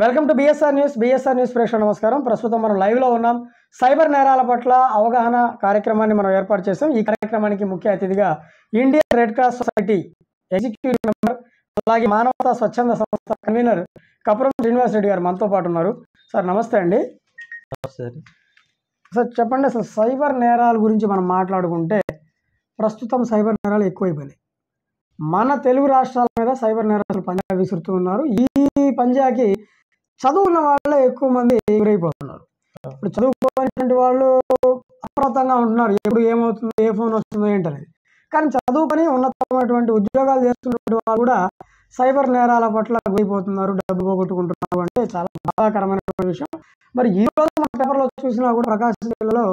Welcome to BSR news ప్రేక్షకులకు నమస్కారం. ప్రస్తుతం మనం లైవ్లో ఉన్నాం. సైబర్ నేరాల పట్ల అవగాహన కార్యక్రమాన్ని మనం ఏర్పాటు చేసాం. ఈ కార్యక్రమానికి ముఖ్య అతిథిగా Indian red cross society executive member, అలాగే మానవతా స్వచ్ఛంద సంస్థ కన్వీనర్ కపురం శ్రీనివాస్ రెడ్డి గారు మనతో పాటు ఉన్నారు. సార్ నమస్తే అండి. సార్ చెప్పండి, అసలు సైబర్ నేరాల గురించి మనం మాట్లాడుకుంటే ప్రస్తుతం సైబర్ నేరాలు ఎక్కువైపోయినాయి. మన తెలుగు రాష్ట్రాల మీద సైబర్ నేరాలు పంజా విసురుతూ ఉన్నారు. ఈ పంజాకి చదువున్న వాళ్ళే ఎక్కువ మంది గురైపోతున్నారు. ఇప్పుడు చదువుకోవాల్సినటువంటి వాళ్ళు అప్రమత్తంగా ఉంటున్నారు, ఎప్పుడు ఏమవుతుందో, ఏ ఫోన్ వస్తుందో ఏంటనేది. కానీ చదువుకొని ఉన్నతమైనటువంటి ఉద్యోగాలు చేస్తున్నటువంటి వాళ్ళు కూడా సైబర్ నేరాల పట్ల గురైపోతున్నారు, డబ్బు పోగొట్టుకుంటున్నారు. అంటే చాలా బాధాకరమైనటువంటి విషయం. మరి ఈ రోజు మన పేపర్లో చూసినా కూడా ప్రకాశం జిల్లాలో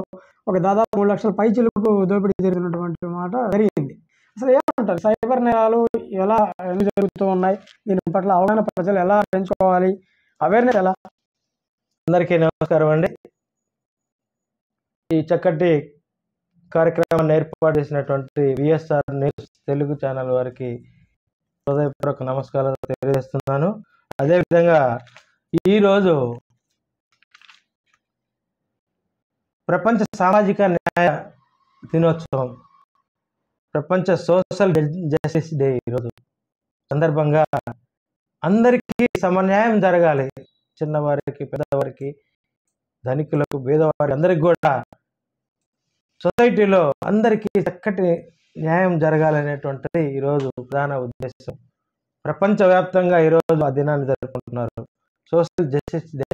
ఒక దాదాపు 3 లక్షల పైచిలుకు దోపిడీ జరిగినటువంటి మాట జరిగింది. అసలు ఏమంటారు, సైబర్ నేరాలు ఎలా ఎందుకు జరుగుతూ ఉన్నాయి, దీని పట్ల అవగాహన ప్రజలు ఎలా పెంచుకోవాలి, అవేర్నెస్ ఎలా? అందరికీ నమస్కారం అండి. ఈ చక్కటి కార్యక్రమాన్ని ఏర్పాటు చేసినటువంటి విఎస్ఆర్ న్యూస్ తెలుగు ఛానల్ వారికి హృదయపూర్వక నమస్కారాలు తెలియజేస్తున్నాను. అదేవిధంగా ఈరోజు ప్రపంచ సామాజిక న్యాయ దినోత్సవం, ప్రపంచ సోషల్ జస్టిస్ డే. ఈరోజు సందర్భంగా అందరికీ సమన్యాయం జరగాలి, చిన్నవారికి, పెద్దవారికి, ధనికులకు, పేదవారికి, అందరికి కూడా సొసైటీలో అందరికీ చక్కటి న్యాయం జరగాలనేటువంటిది ఈరోజు ప్రధాన ఉద్దేశం. ప్రపంచవ్యాప్తంగా ఈరోజు ఆ దినాన్ని జరుపుకుంటున్నారు, సోషల్ జస్టిస్ డే.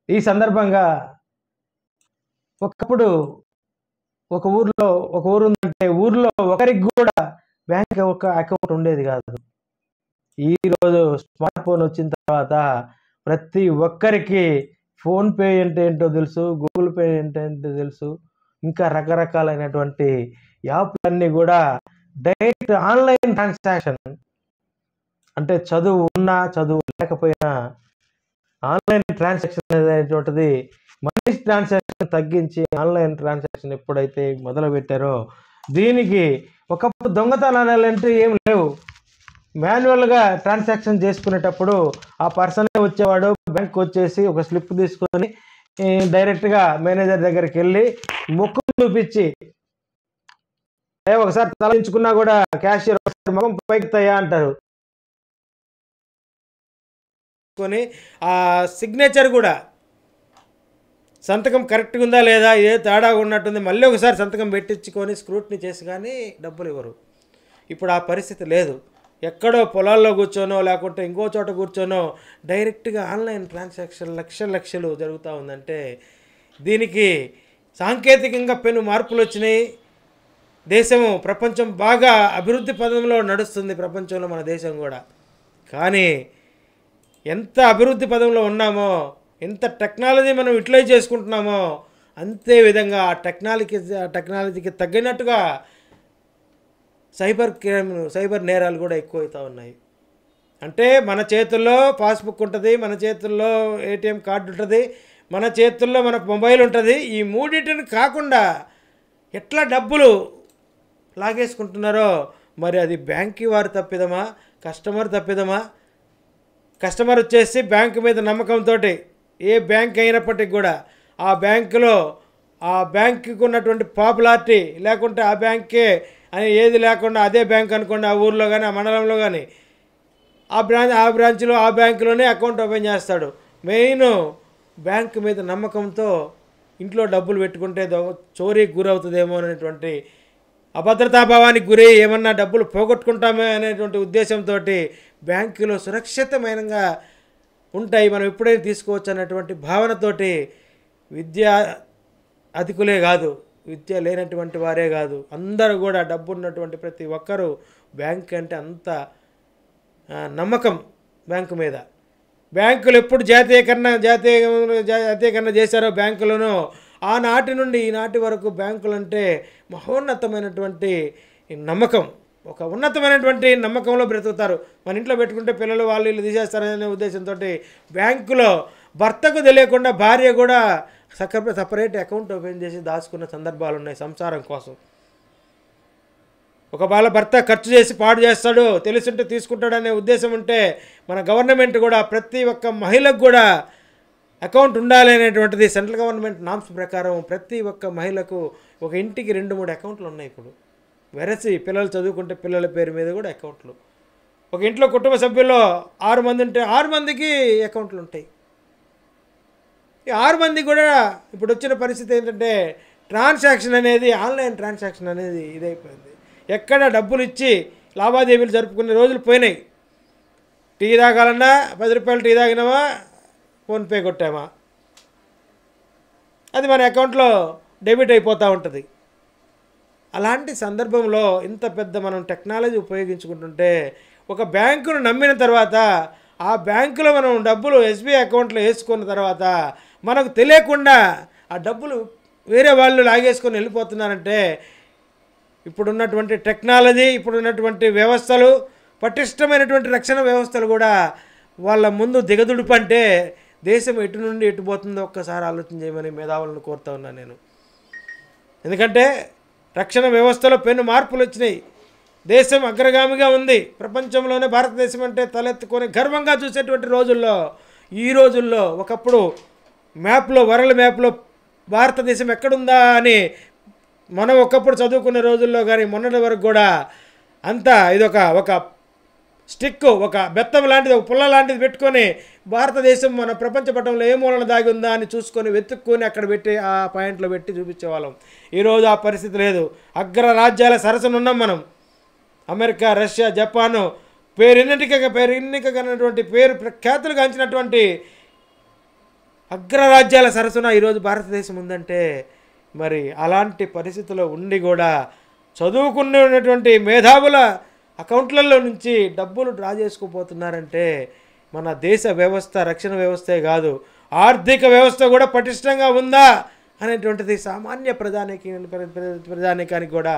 ఈ సందర్భంగా ఒకప్పుడు ఒక ఊరు ఉందంటే ఊర్లో ఒకరికి కూడా బ్యాంక్ అకౌంట్ ఉండేది కాదు. ఈరోజు స్మార్ట్ ఫోన్ వచ్చిన తర్వాత ప్రతి ఒక్కరికి ఫోన్పే అంటే ఏంటో తెలుసు, గూగుల్ పే అంటే ఏంటో తెలుసు, ఇంకా రకరకాలైనటువంటి యాప్లన్నీ కూడా డైరెక్ట్ ఆన్లైన్ ట్రాన్సాక్షన్. అంటే చదువు ఉన్నా చదువు లేకపోయినా ఆన్లైన్ ట్రాన్సాక్షన్ అనేటువంటిది, మనీ ట్రాన్సాక్షన్ తగ్గించి ఆన్లైన్ ట్రాన్సాక్షన్ ఎప్పుడైతే మొదలు పెట్టారో, దీనికి ఒకప్పుడు దొంగతనాలు అంటే ఏం లేవు. మాన్యువల్గా ట్రాన్సాక్షన్ చేసుకునేటప్పుడు ఆ పర్సనే వచ్చేవాడు, బ్యాంక్ వచ్చేసి ఒక స్లిప్ తీసుకొని డైరెక్ట్గా మేనేజర్ దగ్గరికి వెళ్ళి ముఖం చూపించి, ఒకసారి తలంచుకున్నా కూడా క్యాషియర్ ముఖం పైకి తయ్యా అంటారు. ఆ సిగ్నేచర్ కూడా, సంతకం కరెక్ట్గా ఉందా లేదా, ఏ తేడా ఉన్నట్టుంది, మళ్ళీ ఒకసారి సంతకం పెట్టించుకొని స్క్రూట్నీ చేసి కానీ డబ్బులు ఇవ్వరు. ఇప్పుడు ఆ పరిస్థితి లేదు. ఎక్కడో పొలాల్లో కూర్చోనో లేకుంటే ఇంకో చోట కూర్చోనో డైరెక్ట్గా ఆన్లైన్ ట్రాన్సాక్షన్ లక్షలు జరుగుతూ ఉందంటే దీనికి సాంకేతికంగా పెను మార్పులు వచ్చినాయి. దేశము, ప్రపంచం బాగా అభివృద్ధి పదంలో నడుస్తుంది, ప్రపంచంలో మన దేశం కూడా. కానీ ఎంత అభివృద్ధి పదంలో ఉన్నామో, ఎంత టెక్నాలజీ మనం యూటిలైజ్ చేసుకుంటున్నామో, అంతే విధంగా ఆ టెక్నాలజీకి తగ్గినట్టుగా సైబర్ నేరాలు కూడా ఎక్కువవుతూ ఉన్నాయి. అంటే మన చేతుల్లో పాస్బుక్ ఉంటుంది, మన చేతుల్లో ఏటీఎం కార్డు ఉంటుంది, మన చేతుల్లో మనకు మొబైల్ ఉంటుంది. ఈ మూడింటిని కాకుండా ఎట్లా డబ్బులు లాగేసుకుంటున్నారో, మరి అది బ్యాంకు వారి తప్పిదమా, కస్టమర్ తప్పిదమా? కస్టమర్ వచ్చేసి బ్యాంకు మీద నమ్మకంతో, ఏ బ్యాంక్ అయినప్పటికీ కూడా ఆ బ్యాంకులో ఆ బ్యాంకుకు ఉన్నటువంటి పాపులారిటీ లేకుంటే ఆ బ్యాంకే అని ఏది లేకుండా అదే బ్యాంక్ అనుకోండి, ఆ ఊర్లో కానీ ఆ మండలంలో కానీ ఆ బ్రాంచ్లో ఆ బ్యాంకులోనే అకౌంట్ ఓపెన్ చేస్తాడు. మెయిన్ బ్యాంకు మీద నమ్మకంతో ఇంట్లో డబ్బులు పెట్టుకుంటే చోరీకి గురవుతుందేమో అనేటువంటి అభద్రతాభావానికి గురై ఏమన్నా డబ్బులు పోగొట్టుకుంటామే అనేటువంటి ఉద్దేశంతో బ్యాంకులో సురక్షితమైనగా ఉంటాయి, మనం ఎప్పుడైనా తీసుకోవచ్చు అనేటువంటి భావనతోటి విద్యా అధికులే కాదు, విద్య లేనటువంటి వారే కాదు, అందరూ కూడా డబ్బు ఉన్నటువంటి ప్రతి ఒక్కరూ బ్యాంక్ అంటే అంత నమ్మకం బ్యాంకు మీద. బ్యాంకులు ఎప్పుడు జాతీయకరణ చేశారో బ్యాంకులను, ఆనాటి నుండి ఈనాటి వరకు బ్యాంకులు అంటే మహోన్నతమైనటువంటి నమ్మకం, ఒక ఉన్నతమైనటువంటి నమ్మకంలో బ్రతుకుతారు. మన ఇంట్లో పెట్టుకుంటే పిల్లలు వాళ్ళు వీళ్ళు తీసేస్తారనే ఉద్దేశంతో బ్యాంకులో భర్తకు తెలియకుండా భార్య కూడా సపరేట్ అకౌంట్ ఓపెన్ చేసి దాచుకున్న సందర్భాలు ఉన్నాయి సంసారం కోసం. ఒక వాళ్ళ భర్త ఖర్చు చేసి పాడు చేస్తాడు, తెలుసుంటే తీసుకుంటాడనే ఉద్దేశం ఉంటే మన గవర్నమెంట్ కూడా ప్రతి ఒక్క మహిళకు కూడా అకౌంట్ ఉండాలి అనేటువంటిది సెంట్రల్ గవర్నమెంట్ నామ్స్ ప్రకారం ప్రతి ఒక్క మహిళకు ఒక ఇంటికి 2-3 అకౌంట్లు ఉన్నాయి ఇప్పుడు. వెరసి పిల్లలు చదువుకుంటే పిల్లల పేరు మీద కూడా అకౌంట్లు. ఒక ఇంట్లో కుటుంబ సభ్యుల్లో 6 మంది ఉంటే 6 మందికి అకౌంట్లు ఉంటాయి. ఈ 6 మంది కూడా ఇప్పుడు వచ్చిన పరిస్థితి ఏంటంటే ట్రాన్సాక్షన్ అనేది ఆన్లైన్ ట్రాన్సాక్షన్ అనేది ఇదైపోయింది. ఎక్కడ డబ్బులు ఇచ్చి లావాదేవీలు జరుపుకునే రోజులు పోయినాయి. టీ తాగాలన్నా 10 రూపాయలు టీ తాగినామా ఫోన్పే కొట్టామా అది మన అకౌంట్లో డెబిట్ అయిపోతూ ఉంటుంది. అలాంటి సందర్భంలో ఇంత పెద్ద మనం టెక్నాలజీ ఉపయోగించుకుంటుంటే ఒక బ్యాంకును నమ్మిన తర్వాత ఆ బ్యాంకులో మనం డబ్బులు ఎస్బీఐ అకౌంట్లో వేసుకున్న తర్వాత మనకు తెలియకుండా ఆ డబ్బులు వేరే వాళ్ళు లాగేసుకొని వెళ్ళిపోతున్నారంటే ఇప్పుడున్నటువంటి టెక్నాలజీ, ఇప్పుడున్నటువంటి వ్యవస్థలు, పటిష్టమైనటువంటి రక్షణ వ్యవస్థలు కూడా వాళ్ళ ముందు దిగదుడుపంటే దేశం ఎటు నుండి ఎటు పోతుందో ఒక్కసారి ఆలోచన చేయమని మేధావులను కోరుతా ఉన్నాను నేను. ఎందుకంటే రక్షణ వ్యవస్థలో పెను మార్పులు వచ్చినాయి. దేశం అగ్రగామిగా ఉంది. ప్రపంచంలోనే భారతదేశం అంటే తలెత్తుకొని గర్వంగా చూసేటువంటి రోజుల్లో ఈ రోజుల్లో ఒకప్పుడు వరల్డ్ మ్యాప్లో భారతదేశం ఎక్కడుందా అని మనం ఒకప్పుడు చదువుకునే రోజుల్లో కానీ మొన్నటి వరకు కూడా అంతా ఒక స్టిక్, ఒక బెత్తం లాంటిది, ఒక పుల్ల లాంటిది పెట్టుకొని భారతదేశం మన ప్రపంచ పటంలో ఏ మూలన దాగి ఉందా అని చూసుకొని వెతుక్కొని అక్కడ పెట్టి ఆ పాయింట్లో పెట్టి చూపించేవాళ్ళం. ఈరోజు ఆ పరిస్థితి లేదు. అగ్ర రాజ్యాల సరసన ఉన్నాం మనం. అమెరికా, రష్యా, జపాను పేరెన్నికైనటువంటి పేరు ప్రఖ్యాతులు గాంచినటువంటి అగ్రరాజ్యాల సరసన ఈరోజు భారతదేశం ఉందంటే మరి అలాంటి పరిస్థితుల్లో ఉండి కూడా చదువుకున్నటువంటి మేధావుల అకౌంట్లలో నుంచి డబ్బులు డ్రా చేసుకుపోతున్నారంటే మన దేశ వ్యవస్థ, రక్షణ వ్యవస్థే కాదు ఆర్థిక వ్యవస్థ కూడా పటిష్టంగా ఉందా అనేటువంటిది సామాన్య ప్రజానీకానికి కూడా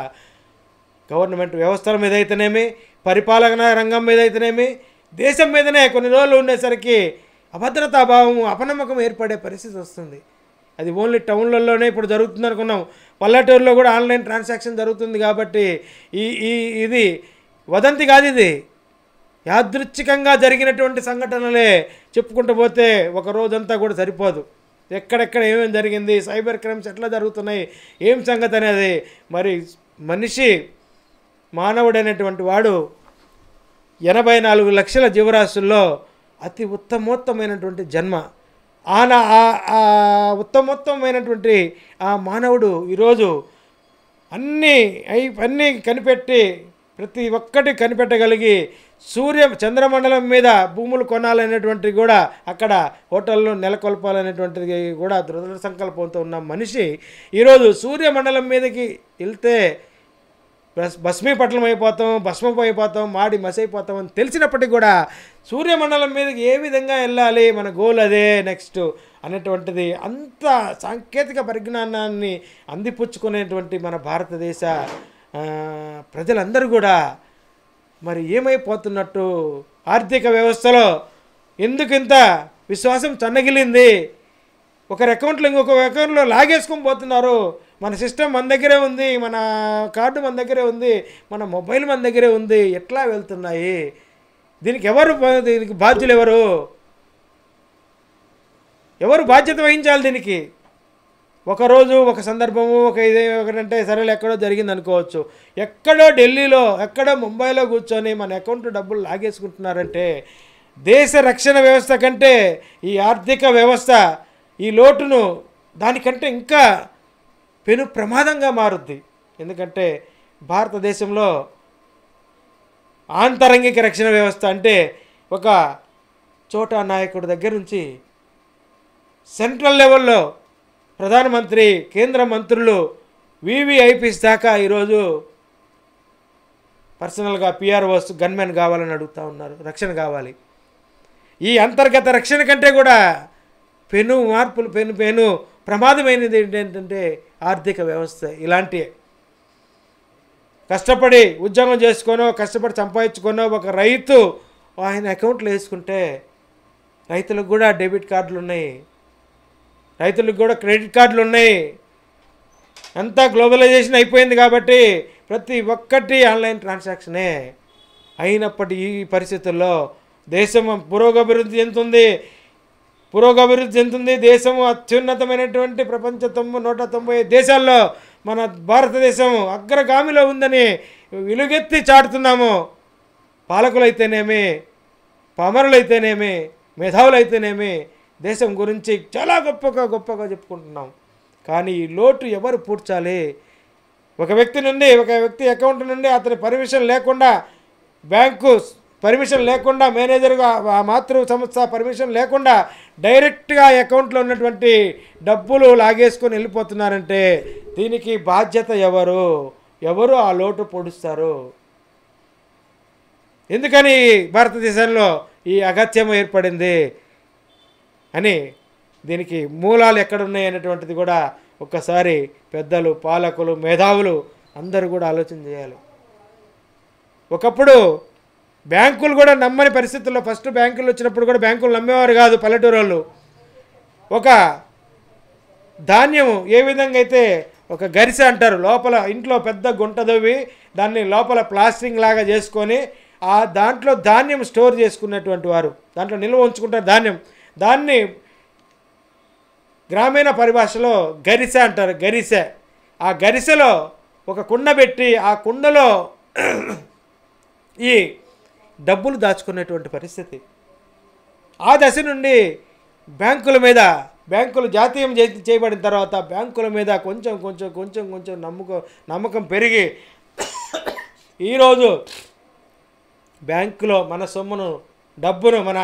గవర్నమెంట్ వ్యవస్థల మీద అయితేనేమి, పరిపాలనా రంగం మీద అయితేనేమి, దేశం మీదనే కొన్ని రోజులు ఉండేసరికి అభద్రతాభావం, అపనమ్మకం ఏర్పడే పరిస్థితి వస్తుంది. అది ఓన్లీ టౌన్లలోనే ఇప్పుడు జరుగుతుంది అనుకున్నాం. పల్లెటూరులో కూడా ఆన్లైన్ ట్రాన్సాక్షన్ జరుగుతుంది కాబట్టి ఇది వదంతి కాదు, ఇది యాదృచ్ఛికంగా జరిగినటువంటి సంఘటనలే చెప్పుకుంటూ పోతే ఒక రోజంతా కూడా సరిపోదు. ఎక్కడెక్కడ ఏమేమి జరిగింది, సైబర్ క్రైమ్స్ ఎట్లా జరుగుతున్నాయి, ఏం సంగతి అనేది మరి మానవుడైనటువంటి వాడు 84 లక్షల జీవరాశుల్లో అతి ఉత్తమోత్తమైనటువంటి జన్మ. ఉత్తమోత్తమైనటువంటి ఆ మానవుడు ఈరోజు అన్నీ కనిపెట్టి ప్రతి ఒక్కటి కనిపెట్టగలిగి చంద్రమండలం మీద భూములు కొనాలనేటువంటిది కూడా అక్కడ హోటల్లో నెలకొల్పాలనేటువంటిది కూడా దృఢ సంకల్పంతో ఉన్న మనిషి ఈరోజు సూర్యమండలం మీదకి వెళ్తే భస్మం అయిపోతాం, మాడి మసైపోతాం అని తెలిసినప్పటికీ కూడా సూర్యమండలం మీదకి ఏ విధంగా వెళ్ళాలి, మన గోల్ అదే నెక్స్ట్ అనేటువంటిది అంత సాంకేతిక పరిజ్ఞానాన్ని అందిపుచ్చుకునేటువంటి మన భారతదేశ ప్రజలందరూ కూడా మరి ఏమైపోతున్నట్టు, ఆర్థిక వ్యవస్థలో ఎందుకింత విశ్వాసం చన్నగిలింది, ఒకరి అకౌంట్లో ఇంకొక అకౌంట్లో లాగేసుకొని పోతున్నారు. మన సిస్టమ్ మన దగ్గరే ఉంది, మన కార్డు మన దగ్గరే ఉంది, మన మొబైల్ మన దగ్గరే ఉంది, ఎట్లా వెళ్తున్నాయి? దీనికి బాధ్యులు ఎవరు బాధ్యత వహించాలి దీనికి? ఒకరోజు ఒక సందర్భము ఒకటంటే సరేలే ఎక్కడో జరిగింది అనుకోవచ్చు. ఎక్కడో ఢిల్లీలో, ఎక్కడో ముంబైలో కూర్చొని మన అకౌంట్ డబ్బులు లాగేసుకుంటున్నారంటే దేశ రక్షణ వ్యవస్థ కంటే ఈ ఆర్థిక వ్యవస్థ ఈ లోటును దానికంటే ఇంకా పెను ప్రమాదంగా మారుద్ది. ఎందుకంటే భారతదేశంలో ఆంతరంగిక రక్షణ వ్యవస్థ అంటే ఒక చోటా నాయకుడి దగ్గర నుంచి సెంట్రల్ లెవెల్లో ప్రధానమంత్రి, కేంద్ర మంత్రులు, వివిఐపీస్ దాకా ఈరోజు పర్సనల్గా పిఆర్ఓస్, గన్మెన్ కావాలని అడుగుతూ ఉన్నారు. రక్షణ కావాలి. ఈ అంతర్గత రక్షణ కంటే కూడా పెను మార్పులు, పెను ప్రమాదమైనది ఏంటంటే ఆర్థిక వ్యవస్థ. ఇలాంటి కష్టపడి ఉద్యోగం చేసుకోనో, కష్టపడి సంపాదించుకోనో ఒక రైతు ఆయన అకౌంట్లో వేసుకుంటే రైతులకు కూడా డెబిట్ కార్డులు ఉన్నాయి, రైతులకు కూడా క్రెడిట్ కార్డులు ఉన్నాయి. అంతా గ్లోబలైజేషన్ అయిపోయింది కాబట్టి ప్రతి ఒక్కటి ఆన్లైన్ ట్రాన్సాక్షనే. అయినప్పటి ఈ పరిస్థితుల్లో దేశం పురోగభివృద్ధి చెందుతుంది. దేశము అత్యున్నతమైనటువంటి ప్రపంచ 190 దేశాల్లో మన భారతదేశం అగ్రగామిలో ఉందని వెలుగెత్తి చాటుతున్నాము. పాలకులైతేనేమి, పామరులైతేనేమి, మేధావులైతేనేమి దేశం గురించి చాలా గొప్పగా చెప్పుకుంటున్నాం. కానీ ఈ లోటు ఎవరు పూడ్చాలి? ఒక వ్యక్తి అకౌంట్ నుండి అతని పర్మిషన్ లేకుండా, బ్యాంకు పర్మిషన్ లేకుండా, మేనేజర్గా ఆ మాతృ సంస్థ పర్మిషన్ లేకుండా డైరెక్ట్గా అకౌంట్లో ఉన్నటువంటి డబ్బులు లాగేసుకొని వెళ్ళిపోతున్నారంటే దీనికి బాధ్యత ఎవరు ఆ లోటు పొడుస్తారు? ఎందుకని భారతదేశంలో ఈ అగత్యం ఏర్పడింది అని, దీనికి మూలాలు ఎక్కడున్నాయి అనేటువంటిది కూడా ఒక్కసారి పెద్దలు, పాలకులు, మేధావులు అందరూ కూడా ఆలోచన చేయాలి. ఒకప్పుడు బ్యాంకులు కూడా నమ్మని పరిస్థితుల్లో, ఫస్ట్ బ్యాంకులు వచ్చినప్పుడు కూడా బ్యాంకులు నమ్మేవారు కాదు పల్లెటూరు వాళ్ళు. ఒక ధాన్యం ఏ విధంగా అయితే ఒక గరిసె అంటారు, లోపల ఇంట్లో పెద్ద గుంట దవ్వి దాన్ని లోపల ప్లాస్టింగ్ లాగా చేసుకొని ఆ దాంట్లో ధాన్యం స్టోర్ చేసుకున్నటువంటి వారు, దాంట్లో నిల్వ ఉంచుకుంటారు ధాన్యం. దాన్ని గ్రామీణ పరిభాషలో గరిసె అంటారు. ఆ గరిసెలో ఒక కుండ పెట్టి ఆ కుండలో ఈ డబ్బులు దాచుకునేటువంటి పరిస్థితి. ఆ దశ నుండి బ్యాంకులు జాతీయం చేయబడిన తర్వాత బ్యాంకుల మీద కొంచెం నమ్మకం పెరిగి ఈరోజు బ్యాంకులో మన సొమ్మును, డబ్బును, మన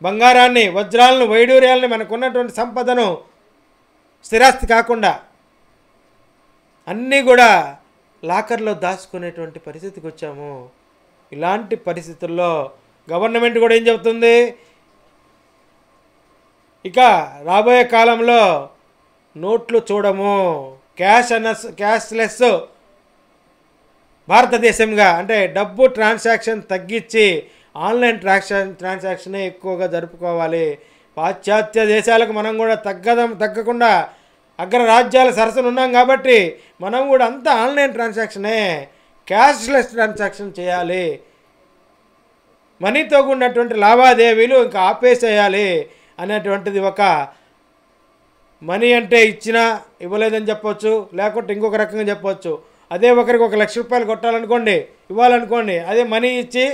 బంగారాన్ని, వజ్రాలను, వైడూర్యాలని, మనకున్నటువంటి సంపదను, స్థిరాస్తి కాకుండా అన్నీ కూడా లాకర్లో దాచుకునేటువంటి పరిస్థితికి వచ్చాము. ఇలాంటి పరిస్థితుల్లో గవర్నమెంట్ కూడా ఏం చెబుతుంది, ఇక రాబోయే కాలంలో నోట్లు చూడము, క్యాష్లెస్ భారతదేశంగా, అంటే డబ్బు ట్రాన్సాక్షన్ తగ్గించి ఆన్లైన్ ట్రాన్సాక్షనే ఎక్కువగా జరుపుకోవాలి. పాశ్చాత్య దేశాలకు మనం కూడా తగ్గకుండా అగ్రరాజ్యాల సరసన ఉన్నాం కాబట్టి మనం కూడా అంతా ఆన్లైన్ ట్రాన్సాక్షనే, క్యాష్లెస్ ట్రాన్సాక్షన్ చేయాలి. మనీతో కూడినటువంటి లావాదేవీలు ఇంకా ఆపేసేయాలి అనేటువంటిది ఒక మనీ అంటే ఇచ్చినా ఇవ్వలేదని చెప్పొచ్చు, లేకుంటే ఇంకొక రకంగా చెప్పొచ్చు. అదే ఒకరికి 1 లక్ష రూపాయలు కొట్టాలనుకోండి, ఇవ్వాలనుకోండి, అదే మనీ ఇచ్చి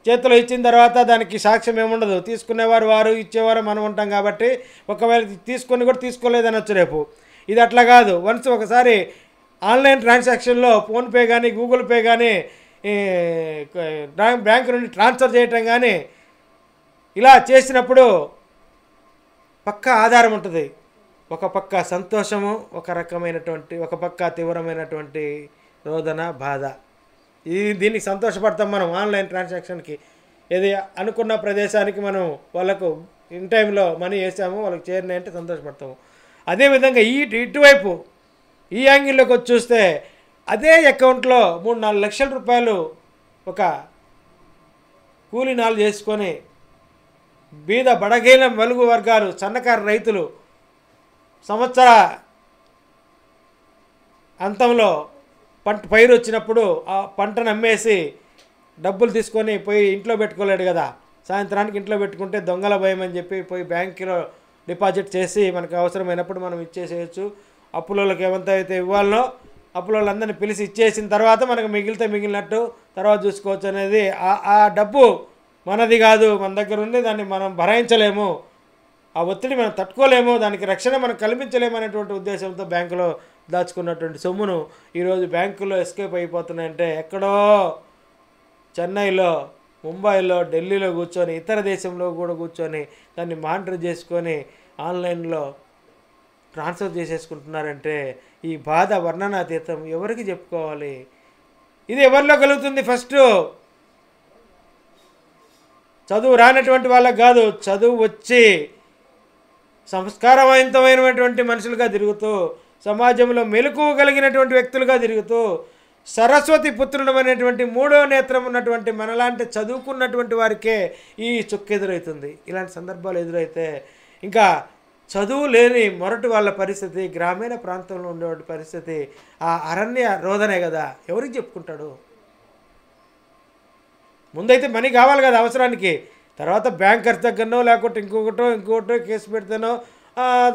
చేతిలో ఇచ్చిన తర్వాత దానికి సాక్ష్యం ఏముండదు, తీసుకునేవారు వారు, ఇచ్చేవారు మనం ఉంటాం కాబట్టి ఒకవేళ తీసుకొని కూడా తీసుకోలేదనొచ్చు రేపు. ఇది అట్లా కాదు. వన్స్ ఒకసారి ఆన్లైన్ ట్రాన్సాక్షన్లో ఫోన్పే కానీ, గూగుల్ పే కానీ, బ్యాంకు నుండి ట్రాన్స్ఫర్ చేయటం కానీ ఇలా చేసినప్పుడు పక్కా ఆధారం ఉంటుంది. ఒక పక్క సంతోషము, ఒక పక్క తీవ్రమైనటువంటి రోదన, బాధ. దీనికి సంతోషపడతాం మనం ఆన్లైన్ ట్రాన్సాక్షన్కి. ఏది అనుకున్న ప్రదేశానికి మనం వాళ్ళకు ఇన్ టైంలో మనీ వేసాము, వాళ్ళకి చేరినాయంటే సంతోషపడతాము. అదేవిధంగా ఇటువైపు ఈ యాంగిల్లోకి వచ్చి చూస్తే అదే అకౌంట్లో 3-4 లక్షల రూపాయలు ఒక కూలీనాలు చేసుకొని బీద బడగైన వెలుగు వర్గాలు, సన్నకారు రైతులు సంవత్సర అంతంలో పైరు వచ్చినప్పుడు ఆ పంటను అమ్మేసి డబ్బులు తీసుకొని పోయి ఇంట్లో పెట్టుకోలేడు కదా, సాయంత్రానికి ఇంట్లో పెట్టుకుంటే దొంగల భయం అని చెప్పి పోయి బ్యాంకులో డిపాజిట్ చేసి మనకు అవసరమైనప్పుడు మనం ఇచ్చేసేయచ్చు. అప్పులోళ్ళకి ఏమంతైతే ఇవ్వాలనో అప్పులోళ్ళందరినీ పిలిచి ఇచ్చేసిన తర్వాత మనకు మిగిలినట్టు తర్వాత చూసుకోవచ్చు అనేది. ఆ డబ్బు మనది కాదు, మన దగ్గర ఉంది, దాన్ని మనం భరాయించలేము, ఆ ఒత్తిడి మనం తట్టుకోలేము, దానికి రక్షణ మనం కల్పించలేము అనేటువంటి ఉద్దేశంతో బ్యాంకులో దాచుకున్నటువంటి సొమ్మును ఈరోజు బ్యాంకులో ఎస్కేప్ అయిపోతున్నాయంటే ఎక్కడో చెన్నైలో, ముంబైలో, ఢిల్లీలో కూర్చొని, ఇతర దేశంలో కూడా కూర్చొని దాన్ని మానిటర్ చేసుకొని ఆన్లైన్లో ట్రాన్స్ఫర్ చేసేసుకుంటున్నారంటే ఈ బాధ వర్ణనాతీతం. ఎవరికి చెప్పుకోవాలి? ఇది ఎవరిలో కలుగుతుంది? ఫస్ట్ చదువు రానటువంటి వాళ్ళకి కాదు, చదువు వచ్చి సంస్కారవంతమైనటువంటి మనుషులుగా తిరుగుతూ, సమాజంలో మెలకువ కలిగినటువంటి వ్యక్తులుగా తిరుగుతూ, సరస్వతి పుత్రుడం అనేటువంటి 3వ నేత్రం ఉన్నటువంటి మనలాంటి చదువుకున్నటువంటి వారికే ఈ చుక్క ఎదురవుతుంది. ఇలాంటి సందర్భాలు ఎదురైతే ఇంకా చదువు లేని మొరటి వాళ్ళ పరిస్థితి, గ్రామీణ ప్రాంతంలో ఉండేవాడి పరిస్థితి ఆ అరణ్య రోదనే కదా, ఎవరికి చెప్పుకుంటాడు? ముందైతే మనీ కావాలి కదా అవసరానికి, తర్వాత బ్యాంకర్స్ దగ్గరనో లేకపోతే ఇంకొకటో కేసు పెడితేనో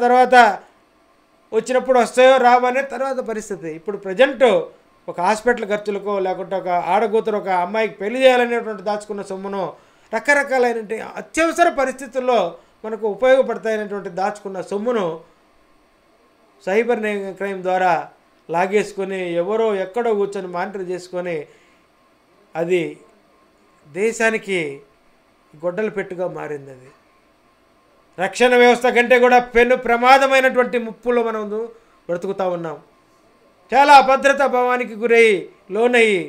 తర్వాత వచ్చినప్పుడు వస్తాయో రావనే తర్వాత పరిస్థితి. ఇప్పుడు ప్రజెంట్ ఒక హాస్పిటల్ ఖర్చులకో లేకుంటే ఒక ఆడగూతురు ఒక అమ్మాయికి పెళ్లి చేయాలనేటువంటి దాచుకున్న సొమ్మును రకరకాలైనటువంటి అత్యవసర పరిస్థితుల్లో మనకు ఉపయోగపడతాయనేటువంటి దాచుకున్న సొమ్మును సైబర్ క్రైమ్ ద్వారా లాగేసుకొని ఎవరో ఎక్కడో కూర్చొని మానిటర్ చేసుకొని అది దేశానికి గొడ్డలు పెట్టుగా మారింది. అది రక్షణ వ్యవస్థ కంటే కూడా పెను ప్రమాదమైనటువంటి ముప్పులో మనం బ్రతుకుతూ ఉన్నాం. చాలా అభద్రతా భావానికి గురయ్యి లోనయ్యి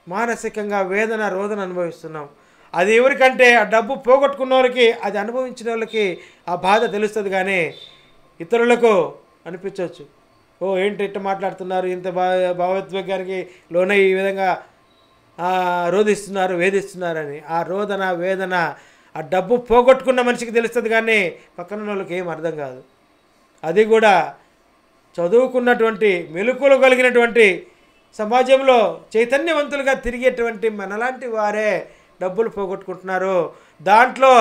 మానసికంగా వేదన రోదన అనుభవిస్తున్నాం. అది ఎవరికంటే ఆ డబ్బు పోగొట్టుకున్న వాళ్ళకి, అది అనుభవించిన వాళ్ళకి ఆ బాధ తెలుస్తుంది, కానీ ఇతరులకు అనిపించవచ్చు, ఓ ఏంటి ఇట్ట మాట్లాడుతున్నారు, ఇంత భావోద్వేగానికి లోనయ్యి ఈ విధంగా రోధిస్తున్నారు వేధిస్తున్నారని. ఆ రోదన వేదన ఆ డబ్బు పోగొట్టుకున్న మనిషికి తెలుస్తుంది, కానీ పక్కన వాళ్ళకి ఏం అర్థం కాదు. అది కూడా చదువుకున్నటువంటి మెలకువలు కలిగినటువంటి సమాజంలో చైతన్యవంతులుగా తిరిగేటువంటి మనలాంటి వారే డబ్బులు పోగొట్టుకుంటున్నారు. దాంట్లో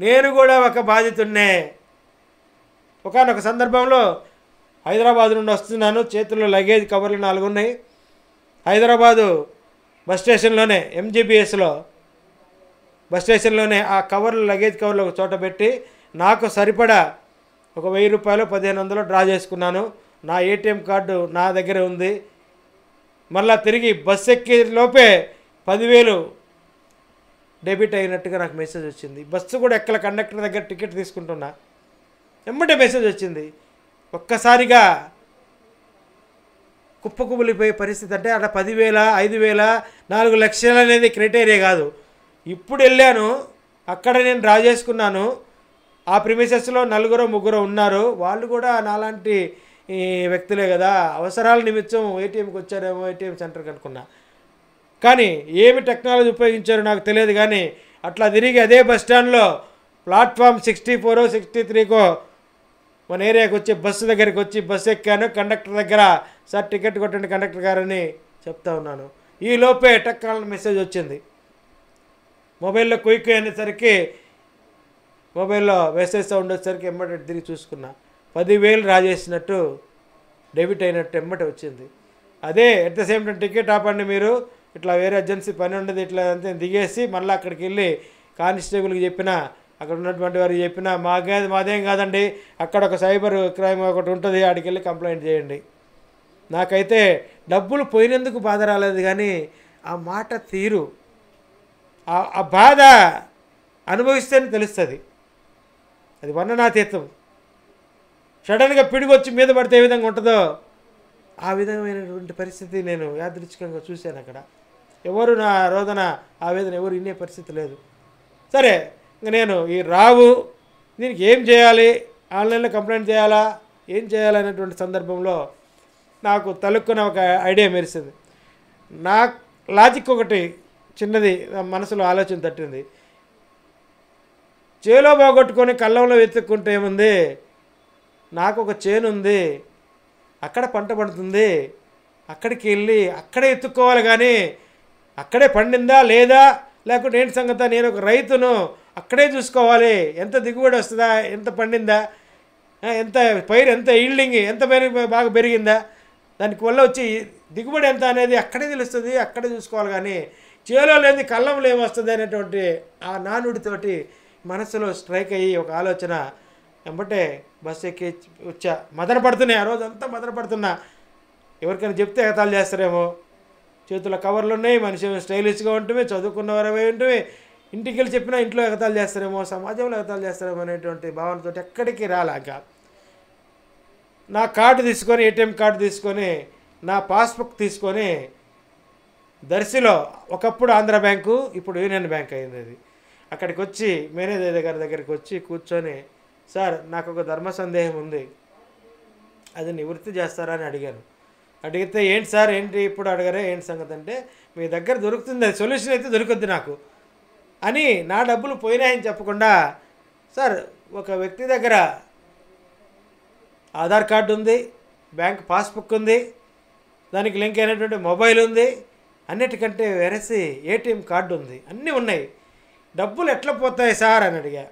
నేను కూడా ఒక బాధితున్నే. ఒకానొక సందర్భంలో హైదరాబాద్ నుండి వస్తున్నాను, చేతుల్లో లగేజ్ కవర్లు 4 ఉన్నాయి. హైదరాబాదు బస్ స్టేషన్లోనే ఎంజీబీఎస్లో బస్ స్టేషన్లోనే ఆ కవర్లు లగేజ్ కవర్లు ఒక చోట పెట్టి నాకు సరిపడా ఒక 1000 రూపాయలు 1500 డ్రా చేసుకున్నాను. నా ఏటీఎం కార్డు నా దగ్గర ఉంది. మళ్ళీ తిరిగి బస్ ఎక్కే లోపే 10,000 డెబిట్ అయినట్టుగా నాకు మెసేజ్ వచ్చింది. బస్సు కూడా ఎక్కల కండక్టర్ దగ్గర టికెట్ తీసుకుంటున్నా, ఎమ్మటే మెసేజ్ వచ్చింది. ఒక్కసారిగా కుప్పకుమిలిపోయే పరిస్థితి. అంటే అక్కడ 10,000 5,000 4 లక్షలు అనేది క్రైటీరియా కాదు. ఇప్పుడు వెళ్ళాను, అక్కడ నేను డ్రా చేసుకున్నాను. ఆ ప్రిమిసెస్లో 4 ఉన్నారు, వాళ్ళు కూడా నాలాంటి వ్యక్తులే కదా, అవసరాల నిమిత్తం ఏటీఎంకి వచ్చారేమో, ఏటీఎం సెంటర్కి అనుకున్నా. కానీ ఏమి టెక్నాలజీ ఉపయోగించారో నాకు తెలియదు, కానీ అట్లా తిరిగి అదే బస్ స్టాండ్లో ప్లాట్ఫామ్ 64 63కో మన ఏరియాకి వచ్చి బస్సు దగ్గరికి వచ్చి బస్సు ఎక్కాను. కండక్టర్ దగ్గర సార్ టికెట్ కొట్టండి కండక్టర్ గారని చెప్తా ఉన్నాను. ఈ లోపే టెక్నాలజీ మెసేజ్ వచ్చింది. మొబైల్లో క్విక్ అనేసరికి మొబైల్లో మెసేజ్ సౌండ్ వచ్చేసరికి ఎమ్మటే తిరిగి చూసుకున్నా. 10,000 డ్రా చేసినట్టు డెబిట్ అయినట్టు ఎమ్మటే వచ్చింది. అదే at the same time ticket ఆపండి మీరు, ఇట్లా వేరే ఏజెన్సీ పని ఉండదు, ఇట్లా అంతే దిగేసి మళ్ళీ అక్కడికి వెళ్ళి కానిస్టేబుల్కి చెప్పిన, అక్కడ ఉన్నటువంటి వారికి చెప్పిన, మాదేం కాదండి, అక్కడ ఒక సైబర్ క్రైమ్ ఒకటి ఉంటుంది, ఆడికి వెళ్ళి కంప్లైంట్ చేయండి. నాకైతే డబ్బులు పోయినందుకు బాధ రాలేదు, కానీ ఆ మాట తీరు, ఆ బాధ అనుభవిస్తేనే తెలుస్తుంది. అది వర్ణనాతీతం. సడన్గా పిడిగొచ్చి మీద పడితే ఏ విధంగా ఉంటుందో ఆ విధమైనటువంటి పరిస్థితి నేను యాదృచ్ఛికంగా చూశాను. అక్కడ ఎవరు నా రోదన ఆవేదన ఎవరు వినే పరిస్థితి లేదు. సరే, ఇంక నేను ఈ రావు దీనికి ఏం చేయాలి, ఆన్లైన్లో కంప్లైంట్ చేయాలా, ఏం చేయాలనేటువంటి సందర్భంలో నాకు తలుక్కున ఒక ఐడియా మెరిసింది. నా లాజిక్ ఒకటి చిన్నది మనసులో ఆలోచన తట్టింది. చేలో పోగొట్టుకొని కళ్ళంలో వెతుక్కుంటే ఏముంది, నాకు ఒక చేను ఉంది, అక్కడ పంట పడుతుంది, అక్కడికి వెళ్ళి అక్కడే ఎత్తుక్కోవాలి, కానీ అక్కడే పండిందా లేదా లేకుంటే ఏంటి సంగతి, నేను ఒక రైతును, అక్కడే చూసుకోవాలి, ఎంత దిగుబడి వస్తుందా, ఎంత పండిందా, ఎంత పైరు, ఎంత ఈల్డింగ్, ఎంత బాగా పెరిగిందా, దానికి వల్ల వచ్చి దిగుబడి ఎంత అనేది అక్కడే తెలుస్తుంది, అక్కడే చూసుకోవాలి, కానీ చేలో లేని కళ్ళంలో ఏమొస్తుంది అనేటువంటి ఆ నానుడితోటి మనసులో స్ట్రైక్ అయ్యి ఒక ఆలోచన వెంబటే బస్సు ఎక్కి వచ్చా. మదన పడుతున్నాయి, ఆ రోజంతా మదన పడుతున్నా. ఎవరికైనా చెప్తే ఎగతాళి చేస్తారేమో, చేతుల కవర్లు ఉన్నాయి, మనిషి స్టైలిష్గా ఉంటుంది, చదువుకున్నవారమై ఉంటుంది, ఇంటికి వెళ్ళి చెప్పినా ఇంట్లో ఎగతాళి చేస్తారేమో, సమాజంలో ఎగతాళి చేస్తారేమో అనేటువంటి భావనతో ఎక్కడికి రాలేక నా కార్డు తీసుకొని, ఏటీఎం కార్డు తీసుకొని, నా పాస్బుక్ తీసుకొని దర్శిలో, ఒకప్పుడు ఆంధ్ర బ్యాంకు ఇప్పుడు యూనియన్ బ్యాంక్ అయింది, అది అక్కడికి వచ్చి మేనేజర్ గారి దగ్గరికి వచ్చి కూర్చొని, సార్ నాకు ఒక ధర్మ సందేహం ఉంది, అది నివృత్తి చేస్తారా అని అడిగాను. అడిగితే ఏంటి సార్, ఏంటి ఇప్పుడు అడగరే, ఏంటి సంగతి అంటే, మీ దగ్గర దొరుకుతుంది, అది సొల్యూషన్ అయితే దొరుకుద్ది నాకు అని. నా డబ్బులు పోయినాయని చెప్పకుండా, సార్ ఒక వ్యక్తి దగ్గర ఆధార్ కార్డు ఉంది, బ్యాంక్ పాస్బుక్ ఉంది, దానికి లింక్ అయినటువంటి మొబైల్ ఉంది, అన్నిటికంటే వెరసి ఏటీఎం కార్డు ఉంది, అన్నీ ఉన్నాయి. డబ్బులు ఎట్లా పోతాయి సార్ అని అడిగా.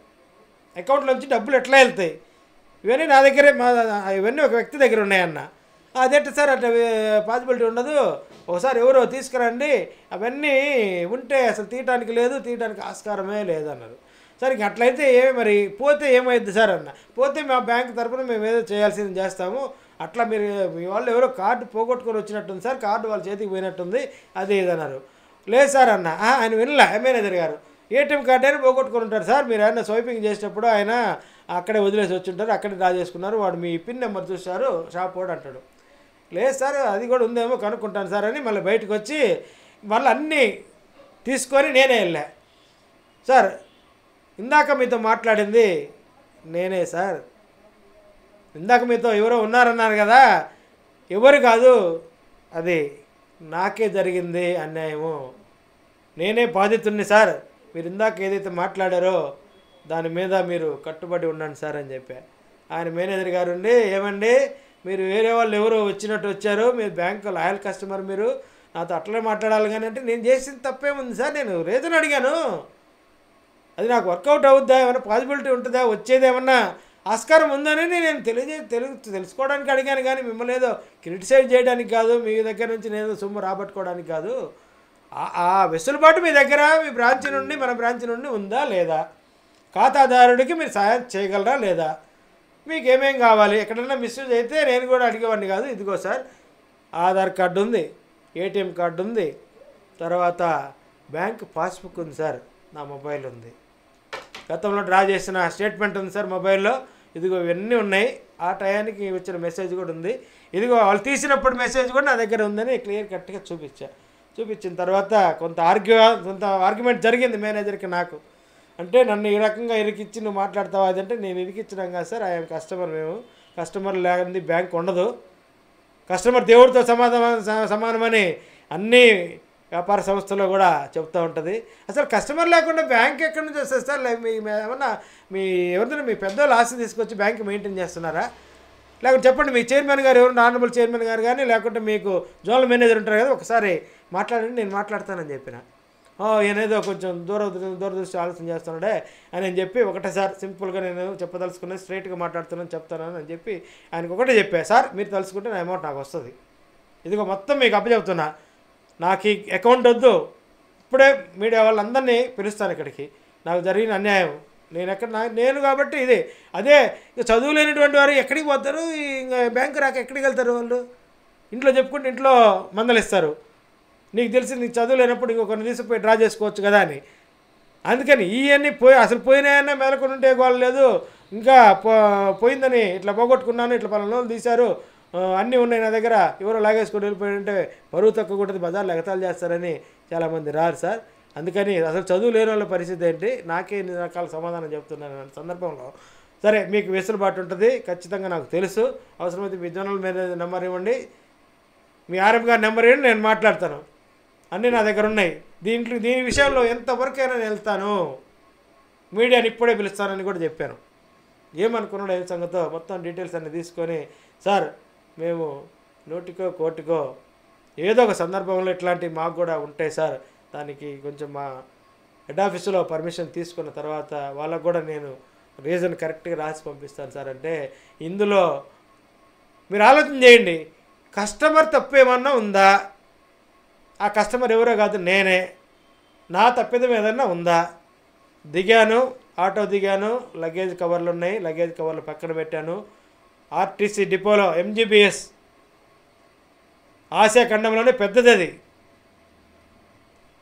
అకౌంట్లోంచి డబ్బులు ఎట్లా వెళ్తాయి? ఇవన్నీ నా దగ్గరే ఇవన్నీ ఒక వ్యక్తి దగ్గర ఉన్నాయన్న. అదేంటి సార్ అట్లా పాసిబిలిటీ ఉండదు, ఒకసారి ఎవరో తీసుకురండి, అవన్నీ ఉంటే అసలు తీయటానికి లేదు, తీయడానికి ఆస్కారమే లేదన్నారు. సరే ఇంక అట్లయితే మరి పోతే ఏమైంది సార్ అన్న. పోతే మా బ్యాంక్ తరఫున మేము ఏదో చేయాల్సింది చేస్తాము, అట్లా మీరు మీ వాళ్ళు ఎవరో కార్డు పోగొట్టుకొని వచ్చినట్టుంది సార్, కార్డు వాళ్ళ చేతికి పోయినట్టుంది, అది ఇదన్నారు. లేదు సార్ అన్న. ఆయన వినలే మేనేజర్ గారు. ఏటీఎం కార్డు అయినా పోగొట్టుకొని ఉంటారు సార్, మీరు ఆయన స్వైపింగ్ చేసేటప్పుడు ఆయన అక్కడే వదిలేసి వచ్చి ఉంటారు, అక్కడే డ్రా చేసుకున్నారు, వాడు మీ పిన్ నెంబర్ చూస్తారు షాప్ వాడు అంటాడు. లేదు సార్ అది కూడా ఉందేమో కనుక్కుంటాను సార్ అని మళ్ళీ బయటకు వచ్చి మళ్ళీ అన్నీ తీసుకొని నేనే వెళ్ళా. సార్ ఇందాక మీతో మాట్లాడింది నేనే సార్, ఇందాక మీతో ఎవరో ఉన్నారన్నారు కదా, ఎవరు కాదు, అది నాకే జరిగింది అన్యాయము, నేనే బాధితుడిని సార్, మీరు ఇందాక ఏదైతే మాట్లాడారో దాని మీద మీరు కట్టుబడి ఉండండి సార్ అని చెప్పా. ఆయన మేనేజర్ గారు ఉండి, ఏమండి మీరు వేరే వాళ్ళు ఎవరో వచ్చినట్టు వచ్చారు, మీరు బ్యాంక్ లాయల్ కస్టమర్, మీరు నాతో అట్లనే మాట్లాడాలి కానీ అంటే నేను చేసింది తప్పేముంది సార్, నేను రీజన్ అడిగాను, అది నాకు వర్కౌట్ అవుద్దా, ఏమైనా పాసిబిలిటీ ఉంటుందా, వచ్చేదేమన్నా ఆస్కారం ఉందని నేను తెలుసుకోవడానికి అడిగాను కానీ మిమ్మల్ని ఏదో క్రిటిసైజ్ చేయడానికి కాదు, మీ దగ్గర నుంచి నేను సొమ్ము రాబట్టుకోవడానికి కాదు. ఆ వెసులుబాటు మీ దగ్గర మీ బ్రాంచ్ నుండి మన బ్రాంచ్ నుండి ఉందా లేదా, ఖాతాదారుడికి మీరు సాయం చేయగలరా లేదా, మీకు ఏమేం కావాలి, ఎక్కడైనా మిస్యూజ్ అయితే నేను కూడా అడిగేవాడిని కాదు. ఇదిగో సార్ ఆధార్ కార్డు ఉంది, ఏటీఎం కార్డు ఉంది, తర్వాత బ్యాంక్ పాస్బుక్ ఉంది సార్, నా మొబైల్ ఉంది, గతంలో డ్రా చేసిన స్టేట్మెంట్ ఉంది సార్ మొబైల్లో, ఇదిగో ఇవన్నీ ఉన్నాయి, ఆ టయానికి వచ్చిన మెసేజ్ కూడా ఉంది, ఇదిగో వాళ్ళు తీసినప్పుడు మెసేజ్ కూడా నా దగ్గర ఉందని క్లియర్ కట్గా చూపించిన తర్వాత కొంత ఆర్గ్యుమెంట్ జరిగింది మేనేజర్కి నాకు. అంటే నన్ను ఈ రకంగా ఇరికిచ్చి నువ్వు మాట్లాడతావా అదంటే, నేను ఇరికించడం కాదు సార్, ఐఎమ్ కస్టమర్, మేము కస్టమర్ లేని బ్యాంక్ ఉండదు, కస్టమర్ దేవుడితో సమానమని అన్ని వ్యాపార సంస్థలో కూడా చెప్తూ ఉంటుంది. అసలు కస్టమర్ లేకుండా బ్యాంక్ ఎక్కడి నుంచి వస్తుంది సార్? ఏమన్నా ఎవరిదైనా మీ పెద్దవాళ్ళు ఆస్తి తీసుకొచ్చి బ్యాంక్ మెయింటైన్ చేస్తున్నారా? లేకపోతే చెప్పండి, మీ చైర్మన్ గారు ఎవరు, ఆనరబుల్ చైర్మన్ గారు కానీ, లేకుంటే మీకు జోనల్ మేనేజర్ ఉంటారు కదా, ఒకసారి మాట్లాడండి, నేను మాట్లాడతానని చెప్పిన. ఈయనేదో కొంచెం దూరదృష్టి ఆలోచన చేస్తున్నాడే అని చెప్పి ఒకటేసారి సింపుల్గా నేను చెప్పదలుచుకున్నాను, స్ట్రైట్గా చెప్తానని అని చెప్పి ఆయనకు ఒకటే చెప్పా, సార్ మీరు తలుచుకుంటే నా అమౌంట్ నాకు వస్తుంది, ఇదిగో మొత్తం మీకు అప్పచెప్తున్నా, నాకు ఈ అకౌంట్ వద్దు, ఇప్పుడే మీడియా వాళ్ళందరినీ పిలుస్తాను ఇక్కడికి, నాకు జరిగిన అన్యాయం నేను కాబట్టి ఇది అదే. ఇక చదువు లేనటువంటి వారు ఎక్కడికి పోతారు, ఇంకా బ్యాంకు రాక ఎక్కడికి వెళ్తారు? వాళ్ళు ఇంట్లో చెప్పుకుంటే ఇంట్లో మందలిస్తారు, నీకు తెలిసి నీకు చదువు లేనప్పుడు ఇంకొకరిని తీసుకుపోయి డ్రా చేసుకోవచ్చు కదా అని. అందుకని ఇవన్నీ అసలు పోయినాయన్నా మేలకొని ఉంటే గోల లేదు, ఇంకా పోయిందని ఇట్లా పోగొట్టుకున్నాను, ఇట్లా పలానా రోజులు తీశారు, అన్నీ ఉన్నాయి నా దగ్గర, ఎవరో లాగేసుకొని వెళ్ళిపోయింటే బరువు తక్కువ కూడా బజార్లో ఎగతాలు చేస్తారని చాలామంది రారు సార్. అందుకని అసలు చదువు లేని వాళ్ళ పరిస్థితి ఏంటి, నాకే ఇన్ని రకాల సమాధానం చెప్తున్నాను అనే సందర్భంలో, సరే మీకు వెసులుబాటు ఉంటుంది ఖచ్చితంగా నాకు తెలుసు, అవసరమైతే మీ జోనల్ మేనేజర్ నెంబర్ ఇవ్వండి, మీ ఆర్ఎం గారి నెంబర్ ఇవ్వండి, నేను మాట్లాడతాను, అన్నీ నా దగ్గర ఉన్నాయి, దీని విషయంలో ఎంతవరకైనా నేను వెళ్తాను, మీడియాని ఇప్పుడే పిలుస్తానని కూడా చెప్పాను. ఏమనుకున్నాడు ఏం సంగతో మొత్తం డీటెయిల్స్ అన్నీ తీసుకొని, సార్ మేము 100కో 1,00,00,000 ఏదో ఒక సందర్భంలో ఇట్లాంటివి మాకు కూడా ఉంటాయి సార్, దానికి కొంచెం మా హెడ్ ఆఫీసులో పర్మిషన్ తీసుకున్న తర్వాత వాళ్ళకు కూడా నేను రీజన్ కరెక్ట్గా రాసి పంపిస్తాను సార్ అంటే, ఇందులో మీరు ఆలోచన చేయండి, కస్టమర్ తప్పు ఏమన్నా ఉందా? ఆ కస్టమర్ ఎవరో కాదు నేనే, నా తప్పిదం ఏదన్నా ఉందా? దిగాను, ఆటో దిగాను, లగేజ్ కవర్లు ఉన్నాయి, లగేజ్ కవర్లు పక్కన పెట్టాను, ఆర్టీసీ డిపోలో ఎంజీబీఎస్ ఆసియా ఖండంలోనే పెద్దది అది,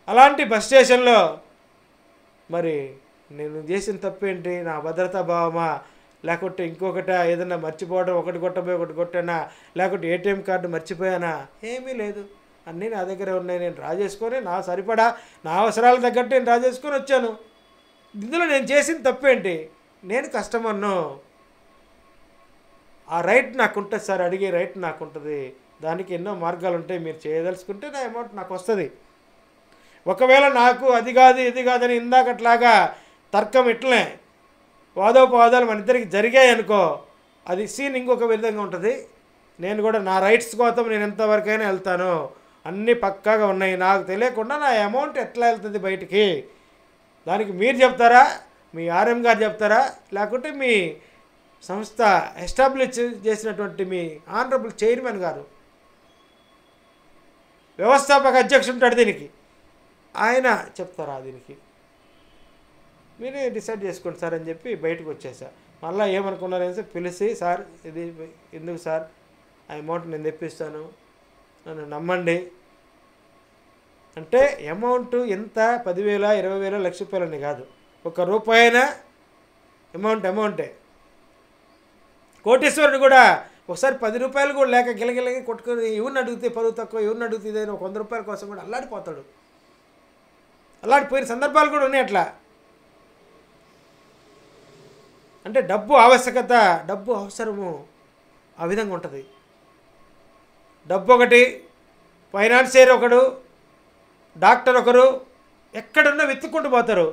అలాంటి బస్ స్టేషన్లో మరి నేను చేసిన తప్పేంటి? నా భద్రతా భావమా, లేకుంటే ఇంకొకట ఏదన్నా మర్చిపోవడం, ఒకటి కొట్టబోయి ఒకటి కొట్టానా, లేకుంటే ఏటీఎం కార్డు మర్చిపోయానా? ఏమీ లేదు, అన్నీ నా దగ్గర ఉన్నాయి, నేను డ్రా చేసుకొని నా సరిపడా నా అవసరాలు తగ్గట్టు నేను డ్రా చేసుకొని వచ్చాను. ఇందులో నేను చేసిన తప్పేంటి? నేను కస్టమర్ను, ఆ రైట్ నాకు ఉంటుంది సార్, అడిగే రైట్ నాకు ఉంటుంది, దానికి ఎన్నో మార్గాలు ఉంటాయి, మీరు చేయదలుచుకుంటే నా అమౌంట్ నాకు వస్తుంది. ఒకవేళ నాకు అది కాదు ఇది కాదని ఇందాకట్లాగా తర్కం ఇట్లనే వాదోపవాదాలు మన ఇద్దరికి జరిగాయి అనుకో, అది సీన్ ఇంకొక విధంగా ఉంటుంది. నేను కూడా నా రైట్స్ కోసం నేను ఎంతవరకైనా వెళ్తాను, అన్నీ పక్కాగా ఉన్నాయి. నాకు తెలియకుండా నా అమౌంట్ ఎట్లా వెళ్తుంది బయటికి, దానికి మీరు చెప్తారా, మీ ఆర్ఎం గారు చెప్తారా, లేకుంటే మీ సంస్థ ఎస్టాబ్లిష్ చేసినటువంటి మీ ఆనరబుల్ చైర్మన్ గారు, వ్యవస్థాపక అధ్యక్షుడు ఉంటాడు దీనికి, ఆయన చెప్తారా దీనికి, మీరే డిసైడ్ చేసుకోండి సార్ అని చెప్పి బయటకు వచ్చేసా. మళ్ళీ ఏమనుకున్నారని పిలిచి, సార్ ఇది ఎందుకు సార్, ఆ అమౌంట్ నేను తెప్పిస్తాను, నన్ను నమ్మండి అంటే. అమౌంట్ ఎంత 10,000, 20,000, ₹1,00,000 అని కాదు, ₹1 అమౌంటే. కోటేశ్వరుడు కూడా ఒకసారి ₹10 కూడా లేక గిలగిలగి కొట్టుకొని ఎవరిని అడిగితే పరువు తక్కువ, ఎవరిని అడిగితే ఒక ₹100 కోసం కూడా అల్లాడిపోతాడు. అల్లాడిపోయిన సందర్భాలు కూడా ఉన్నాయి అట్లా. అంటే డబ్బు ఆవశ్యకత, డబ్బు అవసరము ఆ విధంగా ఉంటుంది. డబ్బు ఒకటి, ఫైనాన్షియర్ ఒకడు, డాక్టర్ ఒకరు, ఎక్కడున్నా వెతుక్కుంటూ పోతారు.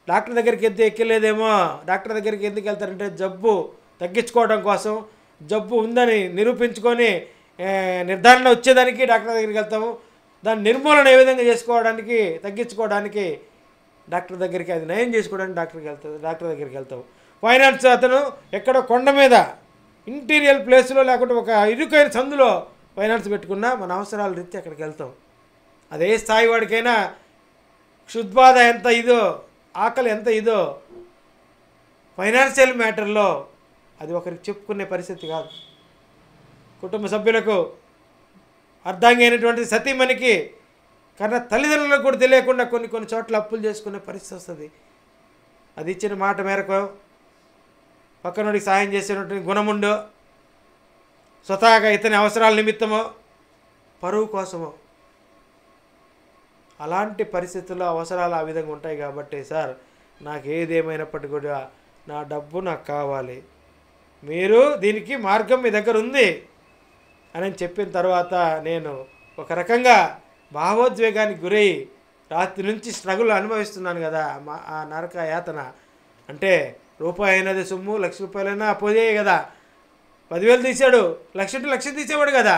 డాక్టర్ దగ్గరికి ఎక్కలేదేమో, డాక్టర్ దగ్గరికి ఎందుకు వెళ్తారంటే జబ్బు తగ్గించుకోవడం కోసం, జబ్బు ఉందని నిరూపించుకొని నిర్ధారణ వచ్చేదానికి డాక్టర్ దగ్గరికి వెళ్తాము. దాని నిర్మూలన ఏ విధంగా చేసుకోవడానికి, తగ్గించుకోవడానికి డాక్టర్ దగ్గరికి, అది నయం చేసుకోవడానికి డాక్టర్ దగ్గరికి వెళ్తాము. ఫైనాన్స్ అతను ఎక్కడో కొండ మీద ఇంటీరియర్ ప్లేస్లో లేకుంటే ఒక ఇరుకైన సందులో ఫైనాన్స్ పెట్టుకున్నా మన అవసరాల రీత్యా అక్కడికి వెళ్తాం. అదే స్థాయి వాడికైనా క్షుద్బాధ ఎంత ఇదో, ఆకలి ఎంత ఇదో, ఫైనాన్షియల్ మ్యాటర్లో అది ఒకరికి చెప్పుకునే పరిస్థితి కాదు. కుటుంబ సభ్యులకు, అర్ధాంగి అయినటువంటి సతీమణికి, కన్నా తల్లిదండ్రులకు కూడా తెలియకుండా కొన్ని చోట్ల అప్పులు చేసుకునే పరిస్థితి వస్తుంది. అది ఇచ్చిన మాట మేరకు పక్కనోడికి సాయం చేసేటువంటి గుణముండో, స్వతహాగా ఇతని అవసరాల నిమిత్తమో, పరువు కోసమో, అలాంటి పరిస్థితుల్లో అవసరాలు ఆ విధంగా ఉంటాయి. కాబట్టి సార్ నాకు ఏదేమైనప్పటికీ కూడా నా డబ్బు నాకు కావాలి, మీరు దీనికి మార్గం మీ దగ్గర ఉంది అని చెప్పిన తర్వాత నేను ఒక రకంగా భావోద్వేగానికి గురై రాత్రి నుంచి స్ట్రగుల్ అనుభవిస్తున్నాను కదా. ఆ నరక యాతన అంటే రూపాయి అయినది సొమ్ము, ₹1,00,000 పోయాయి కదా. 10,000 తీసాడు, లక్ష తీసేవాడు కదా.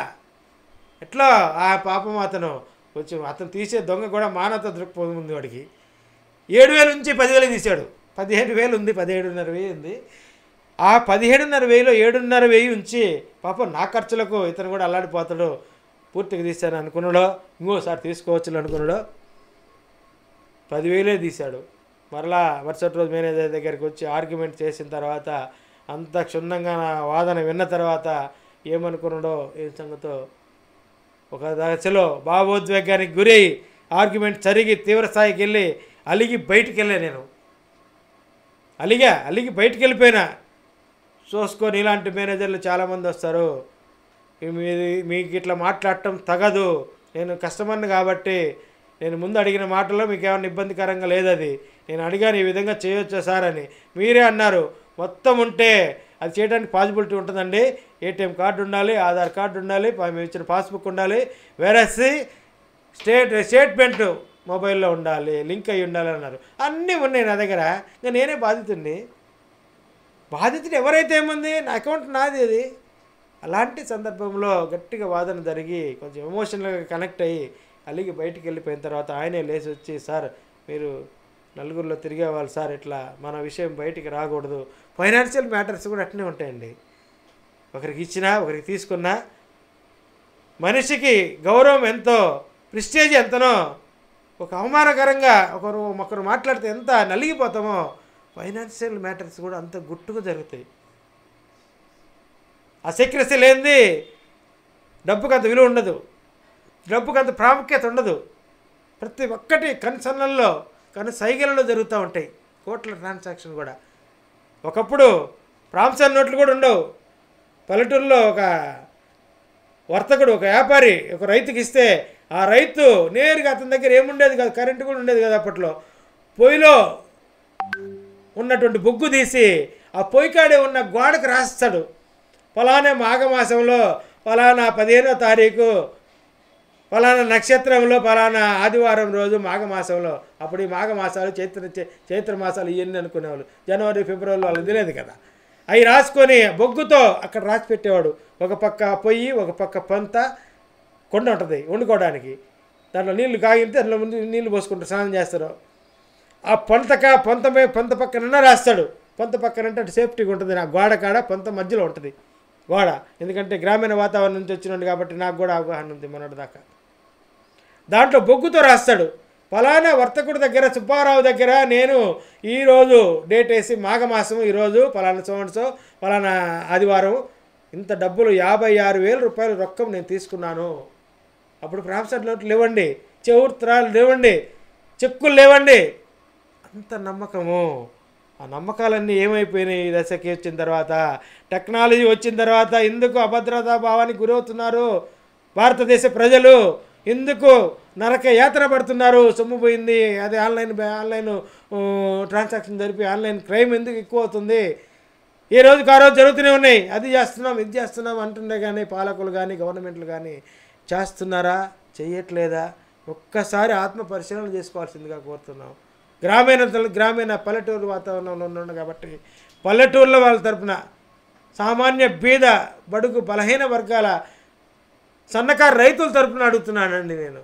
ఎట్లా ఆ పాపం అతను కొంచెం, అతను తీసే దొంగ కూడా మానవత దృక్పథం ఉంది వాడికి. 7,000 నుంచి 10,000 తీశాడు. 15,000 ఉంది, 17,500 ఉంది. ఆ 17,500 7,500 ఉంచి పాపం నా ఖర్చులకు ఇతను కూడా అల్లాడిపోతాడు, పూర్తిగా తీశాను అనుకున్నాడో, ఇంకోసారి తీసుకోవచ్చు అనుకున్నాడో, 10,000 తీశాడు. మరలా మరుసటి రోజు మేనేజర్ దగ్గరికి వచ్చి ఆర్గ్యుమెంట్ చేసిన తర్వాత, అంత క్షుణ్ణంగా నా వాదన విన్న తర్వాత ఏమనుకున్నాడో, ఏం సంగతో ఒక దశలో భావోద్వేగానికి గురై ఆర్గ్యుమెంట్ జరిగి తీవ్ర స్థాయికి వెళ్ళి అలిగి బయటికి వెళ్ళా. నేను అలిగి బయటికి వెళ్ళిపోయినా. చూసుకొని ఇలాంటి మేనేజర్లు చాలామంది వస్తారు, మీకు ఇట్లా మాట్లాడటం తగదు, నేను కస్టమర్ని కాబట్టి నేను ముందు అడిగిన మాటల్లో మీకు ఏమైనా ఇబ్బందికరంగా లేదది, నేను అడిగాను ఈ విధంగా చేయొచ్చా సార్ అని. మీరే అన్నారు మొత్తం ఉంటే అది చేయడానికి పాసిబిలిటీ ఉంటుందండి, ఏటీఎం కార్డు ఉండాలి, ఆధార్ కార్డు ఉండాలి, మేము ఇచ్చిన పాస్బుక్ ఉండాలి, వేరేసి స్టేట్మెంట్ మొబైల్లో ఉండాలి, లింక్ అయ్యి ఉండాలి అన్నారు. అన్నీ ఉన్నాయి నా దగ్గర. ఇంకా నేనే బాధితుడిని. బాధితుడు ఎవరైతే ఏముంది, నా అకౌంట్ నాది అది. అలాంటి సందర్భంలో గట్టిగా వాదన జరిగి కొంచెం ఎమోషనల్గా కనెక్ట్ అయ్యి అలిగి బయటికి వెళ్ళిపోయిన తర్వాత ఆయనే లేచి వచ్చి, సార్ మీరు నలుగురిలో తిరిగేవాళ్ళు సార్, ఇట్లా మన విషయం బయటికి రాకూడదు. ఫైనాన్షియల్ మ్యాటర్స్ కూడా అట్నే ఉంటాయండి. ఒకరికి ఇచ్చినా ఒకరికి తీసుకున్నా మనిషికి గౌరవం ఎంతో, ప్రిస్టేజ్ ఎంతనో, ఒక అవమానకరంగా ఒకరు మాట్లాడితే ఎంత నలిగిపోతామో, ఫైనాన్షియల్ మ్యాటర్స్ కూడా అంత గుట్టుగా జరుగుతాయి. ఆ సీక్రెసీ లేనిది డబ్బుకు అంత విలువ ఉండదు, డబ్బుకు అంత ప్రాముఖ్యత ఉండదు. ప్రతి ఒక్కటి కన్సర్న్లలో, సైగలలో జరుగుతూ ఉంటాయి. కోట్ల ట్రాన్సాక్షన్ కూడా. ఒకప్పుడు ప్రామిసరీ నోట్లు కూడా ఉండవు. పల్లెటూరులో ఒక వర్తకుడు, ఒక వ్యాపారి ఒక రైతుకి ఇస్తే ఆ రైతు నేరుగా అతని దగ్గర ఏముండేది కాదు, కరెంటు కూడా ఉండేది కదా అప్పట్లో, పొయ్యిలో ఉన్నటువంటి బొగ్గు తీసి ఆ పొయ్యి కాడే ఉన్న గోడకు రాస్తాడు, ఫలానా మాఘమాసంలో ఫలానా 15వ తారీఖు ఫలానా నక్షత్రంలో ఫలానా ఆదివారం రోజు మాఘమాసంలో. అప్పుడు ఈ మాఘమాసాలు చైత్ర మాసాలు ఇవన్నీ అనుకునేవాళ్ళు. జనవరి ఫిబ్రవరిలో వాళ్ళకి తెలియదు కదా. అవి రాసుకొని బొగ్గుతో అక్కడ రాసి పెట్టేవాడు. ఒక పక్క పొయ్యి, ఒక పక్క పంత, కొండ ఉంటుంది వండుకోవడానికి. దాంట్లో నీళ్లు కాగితే దాంట్లో ముందు నీళ్లు పోసుకుంటారు, స్నానం చేస్తారు. ఆ పొంత పక్కన రాస్తాడు. పొంత పక్కన అంటే అటు సేఫ్టీగా ఉంటుంది. నా గోడ కాడ పొంత మధ్యలో ఉంటుంది గోడ. ఎందుకంటే గ్రామీణ వాతావరణం నుంచి వచ్చినాడు కాబట్టి నాకు కూడా అవగాహన ఉంది మొన్నటి దాకా. దాంట్లో బొగ్గుతో రాస్తాడు. ఫలానా వర్తకుడి దగ్గర, సుబ్బారావు దగ్గర నేను ఈరోజు డేట్ వేసి మాఘమాసం ఈరోజు ఫలానా సంవత్సరం ఫలానా ఆదివారం ఇంత డబ్బులు 56,000 రూపాయలు రొక్కం నేను తీసుకున్నాను. అప్పుడు ప్రాఫిట్ నోట్లు లేవండి, చౌర్త్రాలు లేవండి, చెక్కులు లేవండి. అంత నమ్మకము. ఆ నమ్మకాలన్నీ ఏమైపోయినాయి? ఈ దశకి వచ్చిన తర్వాత, టెక్నాలజీ వచ్చిన తర్వాత ఎందుకు అభద్రతా భావానికి గురవుతున్నారు భారతదేశ ప్రజలు? ఎందుకు నరక యాత్ర పడుతున్నారు? సొమ్ము పోయింది, అదే ఆన్లైన్ ట్రాన్సాక్షన్ జరిపి ఆన్లైన్ క్రైమ్ ఎందుకు ఎక్కువ అవుతుంది? ఏ రోజుకి ఆ రోజు జరుగుతూనే ఉన్నాయి. అది చేస్తున్నాం, ఇది చేస్తున్నాం అంటుండే కానీ పాలకులు కానీ గవర్నమెంట్లు కానీ చేస్తున్నారా? చెయ్యట్లేదా? ఒక్కసారి ఆత్మ పరిశీలన చేసుకోవాల్సిందిగా కోరుతున్నాం. గ్రామీణ పల్లెటూరు వాతావరణంలో ఉన్నాడు కాబట్టి పల్లెటూరులో వాళ్ళ తరపున సామాన్య బీద బడుగు బలహీన వర్గాల సన్నకారు రైతుల తరపున అడుగుతున్నానండి నేను.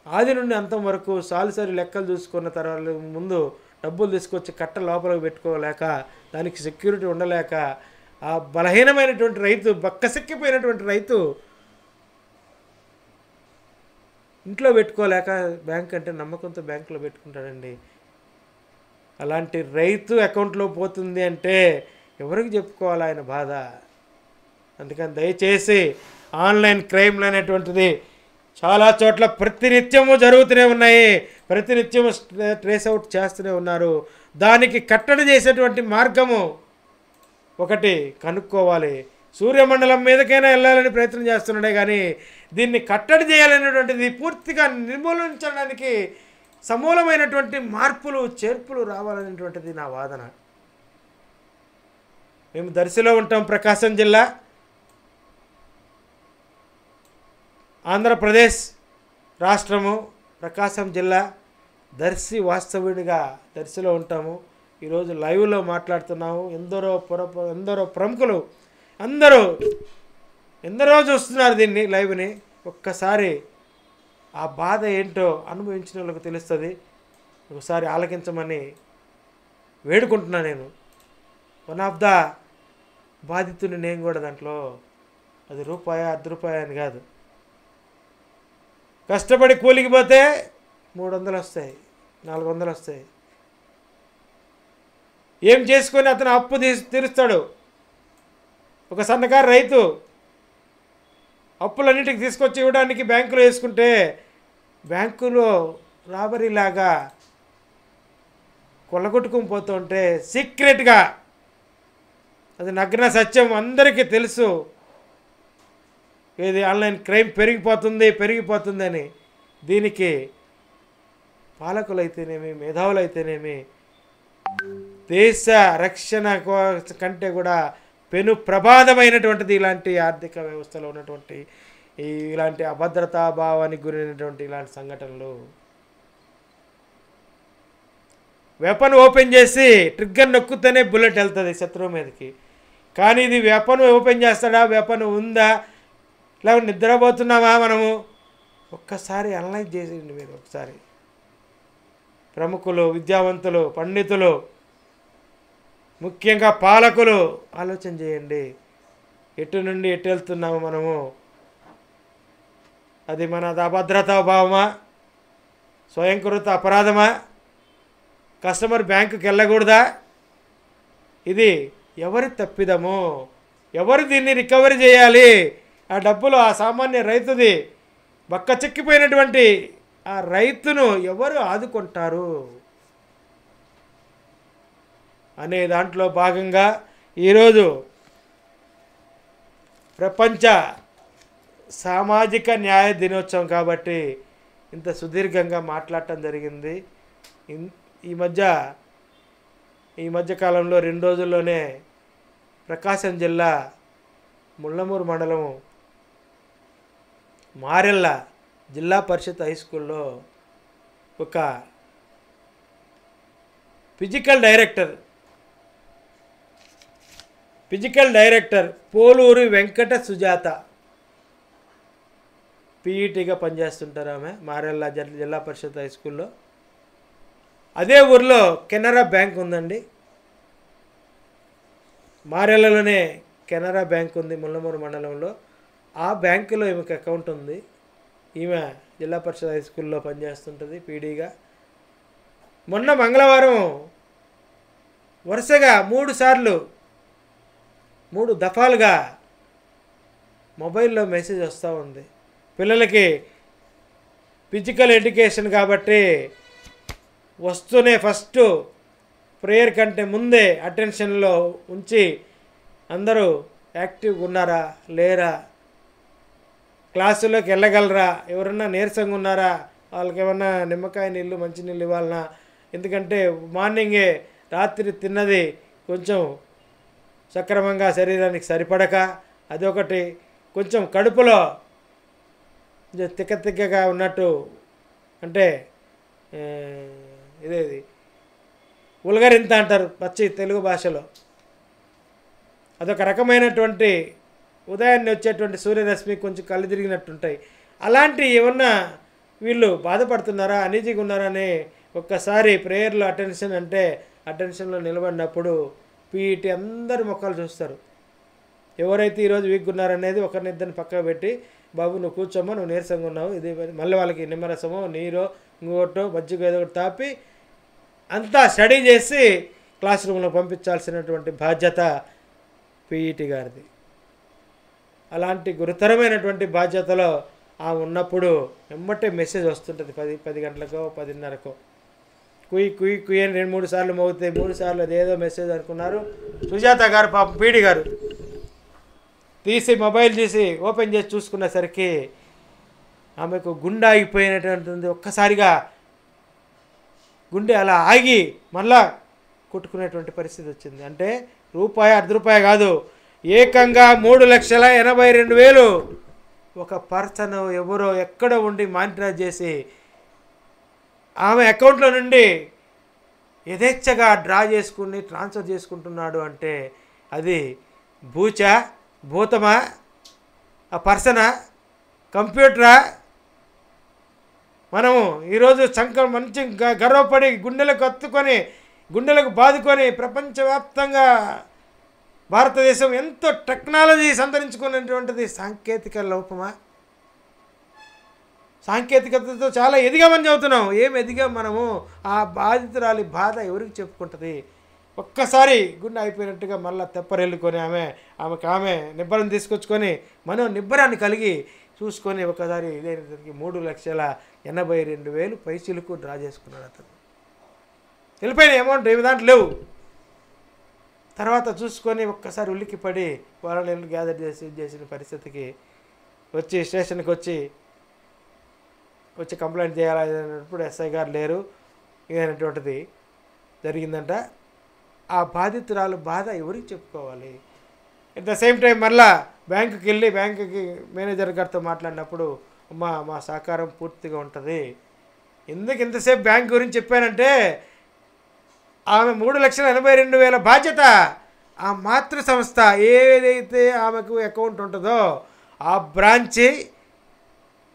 ఆది నుండి అంతం వరకు సాలిసరి లెక్కలు చూసుకున్న తర్వాత ముందు డబ్బులు తీసుకొచ్చి కట్ట లోపలికి పెట్టుకోలేక, దానికి సెక్యూరిటీ ఉండలేక, ఆ బలహీనమైనటువంటి రైతు, బక్కసెక్కిపోయినటువంటి రైతు ఇంట్లో పెట్టుకోలేక బ్యాంక్ అంటే నమ్మకంతో బ్యాంకులో పెట్టుకుంటాడండి. అలాంటి రైతు అకౌంట్లో పోతుంది అంటే ఎవరికి చెప్పుకోవాలి ఆయన బాధ? అందుకని దయచేసి ఆన్లైన్ క్రైమ్లు అనేటువంటిది చాలా చోట్ల ప్రతినిత్యము జరుగుతూనే ఉన్నాయి. ప్రతినిత్యము ట్రేస్ అవుట్ చేస్తూనే ఉన్నారు. దానికి కట్టడి చేసేటువంటి మార్గము ఒకటి కనుక్కోవాలి. సూర్యమండలం మీదకైనా వెళ్ళాలని ప్రయత్నం చేస్తున్నాడే కానీ దీన్ని కట్టడి చేయాలనేటువంటిది, పూర్తిగా నిర్మూలించడానికి సమూలమైనటువంటి మార్పులు చేర్పులు రావాలనేటువంటిది నా వాదన. మేము దర్శిలో ఉంటాం, ప్రకాశం జిల్లా, ఆంధ్రప్రదేశ్ రాష్ట్రము, ప్రకాశం జిల్లా, దర్శి వాస్తవుడిగా దర్శిలో ఉంటాము. ఈరోజు లైవ్లో మాట్లాడుతున్నాము. ఎందరో ప్రముఖులు ఎందరో చూస్తున్నారు దీన్ని, లైవ్ని. ఒక్కసారి ఆ బాధ ఏంటో అనుభవించిన వాళ్ళకి తెలుస్తుంది. ఒకసారి ఆలకించమని వేడుకుంటున్నాను నేను. వన్ ఆఫ్ ద బాధితుని నేను కూడా దాంట్లో. అది రూపాయ, ₹10 అని కాదు. కష్టపడి కూలికి పోతే 300 వస్తాయి, 400 వస్తాయి. ఏం చేసుకొని అతను అప్పు తీరుస్తాడు? ఒక సన్నకారు రైతు అప్పులన్నిటికి తీసుకొచ్చి ఇవ్వడానికి బ్యాంకులో వేసుకుంటే బ్యాంకులో రాబరీలాగా కొల్లగొట్టుకుని పోతుంటే సీక్రెట్గా, అది నగ్న సత్యం, అందరికీ తెలుసు. ఇది ఆన్లైన్ క్రైమ్ పెరిగిపోతుందని. దీనికి పాలకులైతేనేమి, మేధావులైతేనేమి దేశ రక్షణ కంటే కూడా పెను ప్రమాదమైనటువంటిది ఇలాంటి ఆర్థిక వ్యవస్థలో ఉన్నటువంటి ఇలాంటి అభద్రతా భావానికి గురైనటువంటి ఇలాంటి సంఘటనలు. వెపన్ ఓపెన్ చేసి ట్రిగ్గర్ నొక్కుతేనే బుల్లెట్ వెళ్తుంది శత్రువు మీదకి. కానీ ఇది వెపన్ ఓపెన్ చేస్తాడా? వెపన్ ఉందా? లేకపోతే నిద్రపోతున్నామా మనము? ఒక్కసారి అనలైజ్ చేసేయండి మీరు. ఒకసారి ప్రముఖులు, విద్యావంతులు, పండితులు, ముఖ్యంగా పాలకులు ఆలోచన చేయండి. ఎటు నుండి ఎటు వెళ్తున్నాము మనము? అది మన అభద్రతా భావమా? స్వయంకృత అపరాధమా? కస్టమర్ బ్యాంకుకి వెళ్ళకూడదా? ఇది ఎవరి తప్పిదము? ఎవరు దీన్ని రికవరీ చేయాలి? ఆ డబ్బులు ఆ సామాన్య రైతుది. బక్క చిక్కిపోయినటువంటి ఆ రైతును ఎవరు ఆదుకుంటారు అనే దాంట్లో భాగంగా ఈరోజు ప్రపంచ సామాజిక న్యాయ దినోత్సవం కాబట్టి ఇంత సుదీర్ఘంగా మాట్లాడటం జరిగింది. ఈ మధ్య కాలంలో 2 రోజుల్లోనే ప్రకాశం జిల్లా ముళ్ళమూరు మండలం మారెల్ల జిల్లా పరిషత్ హై స్కూల్లో ఒక ఫిజికల్ డైరెక్టర్ పోలూరి వెంకట సుజాత పీఈటీగా పనిచేస్తుంటారు ఆమె మారెల్ల జిల్లా పరిషత్ హై స్కూల్లో. అదే ఊరిలో కెనరా బ్యాంక్ ఉందండి. మారెల్లలోనే కెనరా బ్యాంక్ ఉంది ముల్లమూరు మండలంలో. ఆ బ్యాంకులో ఈమెకు అకౌంట్ ఉంది. ఈమె జిల్లా పరిషత్ హై స్కూల్లో పనిచేస్తుంటుంది పీడీగా. మొన్న మంగళవారం వరుసగా 3 దఫాలుగా మొబైల్లో మెసేజ్ వస్తూ ఉంది. పిల్లలకి ఫిజికల్ ఎడ్యుకేషన్ కాబట్టి వస్తూనే ఫస్ట్ ప్రేయర్ కంటే ముందే అటెన్షన్లో ఉంచి అందరూ యాక్టివ్గా ఉన్నారా లేరా, క్లాసులోకి వెళ్ళగలరా, ఎవరన్నా నీరసంగా ఉన్నారా, వాళ్ళకి ఏమన్నా నిమ్మకాయ నీళ్ళు మంచినీళ్ళు ఇవ్వాలన్నా, ఎందుకంటే మార్నింగే రాత్రి తిన్నది కొంచెం సక్రమంగా శరీరానికి సరిపడక అదొకటి, కొంచెం కడుపులో తిక్కగా ఉన్నట్టు, అంటే ఇదేది ఉలగరింత అంటారు పచ్చి తెలుగు భాషలో, అదొక రకమైనటువంటి ఉదయాన్నే వచ్చేటువంటి సూర్యరశ్మి కొంచెం కళ్ళు తిరిగినట్టుంటాయి. అలాంటి ఏమన్నా వీళ్ళు బాధపడుతున్నారా, అనీజీగా ఉన్నారా అని ఒక్కసారి ప్రేయర్లో అటెన్షన్ అంటే అటెన్షన్లో నిలబడినప్పుడు పీఈటీ అందరి ముఖాలు చూస్తారు. ఎవరైతే ఈరోజు వీక్గా ఉన్నారనేది ఒకరినిద్దరిని పక్కకు పెట్టి, బాబు నువ్వు కూర్చోమ్మా, నువ్వు నీరసంగా ఉన్నావు, ఇది మళ్ళీ వాళ్ళకి నిమ్మరసమో నీరో ఇంకోటో మజ్జిగ ఏదో ఒకటి తాపి అంతా స్టడీ చేసి క్లాస్ రూమ్లో పంపించాల్సినటువంటి బాధ్యత పీఈటీ గారిది. అలాంటి గురుతరమైనటువంటి బాధ్యతలో ఆమె ఉన్నప్పుడు వెంబటే మెసేజ్ వస్తుంటుంది 10 గంటలకో 10:30కో. కుయ్యి అని 2-3 సార్లు మోగుతాయి. 3 సార్లు అదేదో మెసేజ్ అనుకున్నారు. సుజాత గారు పాపం పీడి గారు తీసి మొబైల్ తీసి ఓపెన్ చేసి చూసుకునేసరికి ఆమెకు గుండె ఆగిపోయినటువంటిది. ఒక్కసారిగా గుండె అలా ఆగి మళ్ళా కొట్టుకునేటువంటి పరిస్థితి వచ్చింది. అంటే రూపాయి, ₹1 కాదు, ఏకంగా 3,82,000 ఒక పర్సన్ ఎవరో ఎక్కడో ఉండి మానిటర్ చేసి ఆమె అకౌంట్లో నుండి యథేచ్ఛగా డ్రా చేసుకుని ట్రాన్స్ఫర్ చేసుకుంటున్నాడు. అంటే అది భూతమా, ఆ పర్సనా, కంప్యూటరా? మనము ఈరోజు మంచి గర్వపడి గుండెలకు హత్తుకొని గుండెలకు బాదుకొని ప్రపంచవ్యాప్తంగా భారతదేశం ఎంతో టెక్నాలజీ సంతరించుకున్నటువంటిది సాంకేతిక లోపమా? సాంకేతికతతో చాలా ఎదిగామని చెబుతున్నాం. ఏం ఎదిగాం మనము? ఆ బాధితురాలి బాధ ఎవరికి చెప్పుకుంటుంది? ఒక్కసారి గుండె అయిపోయినట్టుగా మళ్ళీ తెప్పరెళ్ళుకొని ఆమె నిబ్బరం తీసుకొచ్చుకొని నిబ్బరాన్ని కలిగి చూసుకొని ఒకసారి ఇదేంటికి 3,82,000 పైసలకు డ్రా చేసుకున్నాడు అతను. వెళ్ళిపోయిన అమౌంట్ ఏమి దాంట్లో లేవు. తర్వాత చూసుకొని ఒక్కసారి ఉలిక్కిపడి వాళ్ళని గ్యాదర్ చేసిన పరిస్థితికి వచ్చి స్టేషన్కి వచ్చి కంప్లైంట్ చేయాలన్నప్పుడు ఎస్ఐ గారు లేరు, ఇదైనటువంటిది జరిగిందంట. ఆ బాధితురాలు బాధ ఎవరికి చెప్పుకోవాలి? ఎట్ ద సేమ్ టైం మళ్ళా బ్యాంకుకి వెళ్ళి బ్యాంకుకి మేనేజర్ గారితో మాట్లాడినప్పుడు, మా సహకారం పూర్తిగా ఉంటుంది. ఎందుకు ఇంతసేపు బ్యాంక్ గురించి చెప్పానంటే ఆమె 3,82,000 బాధ్యత ఆ మాతృ సంస్థ ఏదైతే ఆమెకు అకౌంట్ ఉంటుందో ఆ బ్రాంచి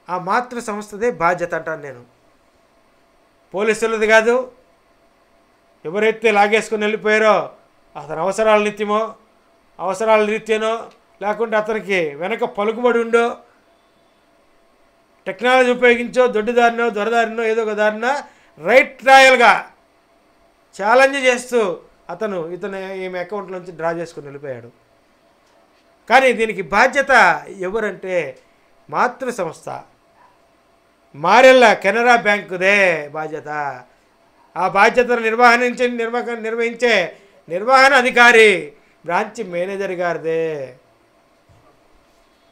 ఆ మాతృ సంస్థదే బాధ్యత అంటాను నేను. పోలీసులది కాదు. ఎవరైతే లాగేసుకొని వెళ్ళిపోయారో అతని అవసరాల నిత్యమో అవసరాల రీత్యానో లేకుంటే అతనికి వెనక పలుకుబడి ఉండో టెక్నాలజీ ఉపయోగించో దొడ్డిదారినో దొరదారినో ఏదో ఒక దారిన రైట్ ట్రయల్గా ఛాలెంజ్ చేస్తూ ఇతను ఈమె అకౌంట్ నుంచి డ్రా చేసుకుని వెళ్ళిపోయాడు. కానీ దీనికి బాధ్యత ఎవరంటే మాతృ సంస్థ మారెల్ల కెనరా బ్యాంకుదే బాధ్యత. ఆ బాధ్యతను నిర్వహించే నిర్వహణ అధికారి బ్రాంచ్ మేనేజర్ గారిదే.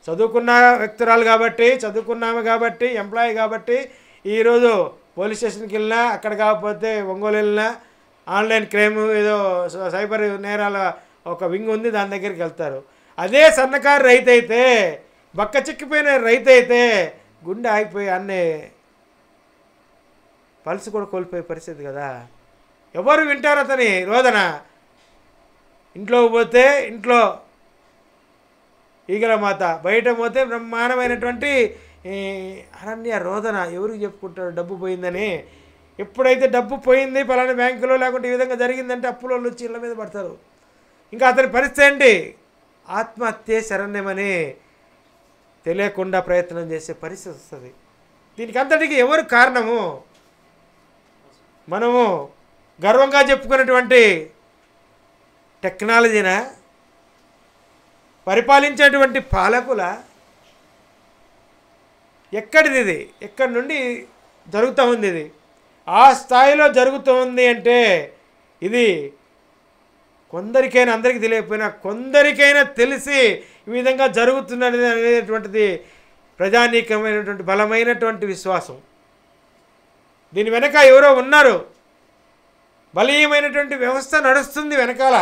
చదువుకున్న వ్యక్తురాలు కాబట్టి, చదువుకున్నాము కాబట్టి, ఎంప్లాయీ కాబట్టి ఈరోజు పోలీస్ స్టేషన్కి వెళ్ళినా, అక్కడ కాకపోతే ఒంగోలు వెళ్ళినా, ఆన్లైన్ క్రైమ్ ఏదో సైబర్ నేరాల ఒక వింగ్ ఉంది, దాని దగ్గరికి వెళ్తారు. అదే సన్నకారు రైతు అయితే, బక్క చిక్కిపోయిన రైతు అయితే గుండె ఆగిపోయి అన్నీ పల్స్ కూడా కోల్పోయే పరిస్థితి కదా. ఎవరు వింటారు అతని రోదన? ఇంట్లో పోతే ఇంట్లో ఈగల మాత, బయట పోతే బ్రహ్మాండమైనటువంటి అరణ్య రోదన. ఎవరికి చెప్పుకుంటారు డబ్బు పోయిందని? ఎప్పుడైతే డబ్బు పోయింది పలానా బ్యాంకులో లేకుంటే ఈ విధంగా జరిగిందంటే అప్పులో వచ్చి ఇళ్ళ మీద పడతారు. ఇంకా అతని పరిస్థితి ఏంటి? ఆత్మహత్య శరణ్యమని తెలియకుండా ప్రయత్నం చేసే పరిస్థితి వస్తుంది. దీనికి అంతటికి ఎవరు కారణము? మనము గర్వంగా చెప్పుకున్నటువంటి టెక్నాలజీనా? పరిపాలించేటువంటి పాలకుల? ఎక్కడిది ఇది? ఎక్కడి నుండి జరుగుతూ ఉంది ఇది? ఆ స్థాయిలో జరుగుతూ ఉంది అంటే ఇది కొందరికైనా, అందరికీ తెలియకపోయినా కొందరికైనా తెలిసి ఈ విధంగా జరుగుతున్నది అనేటువంటిది ప్రజానీకమైనటువంటి బలమైనటువంటి విశ్వాసం. దీని వెనక ఎవరో ఉన్నారు, బలీయమైనటువంటి వ్యవస్థ నడుస్తుంది వెనకాల.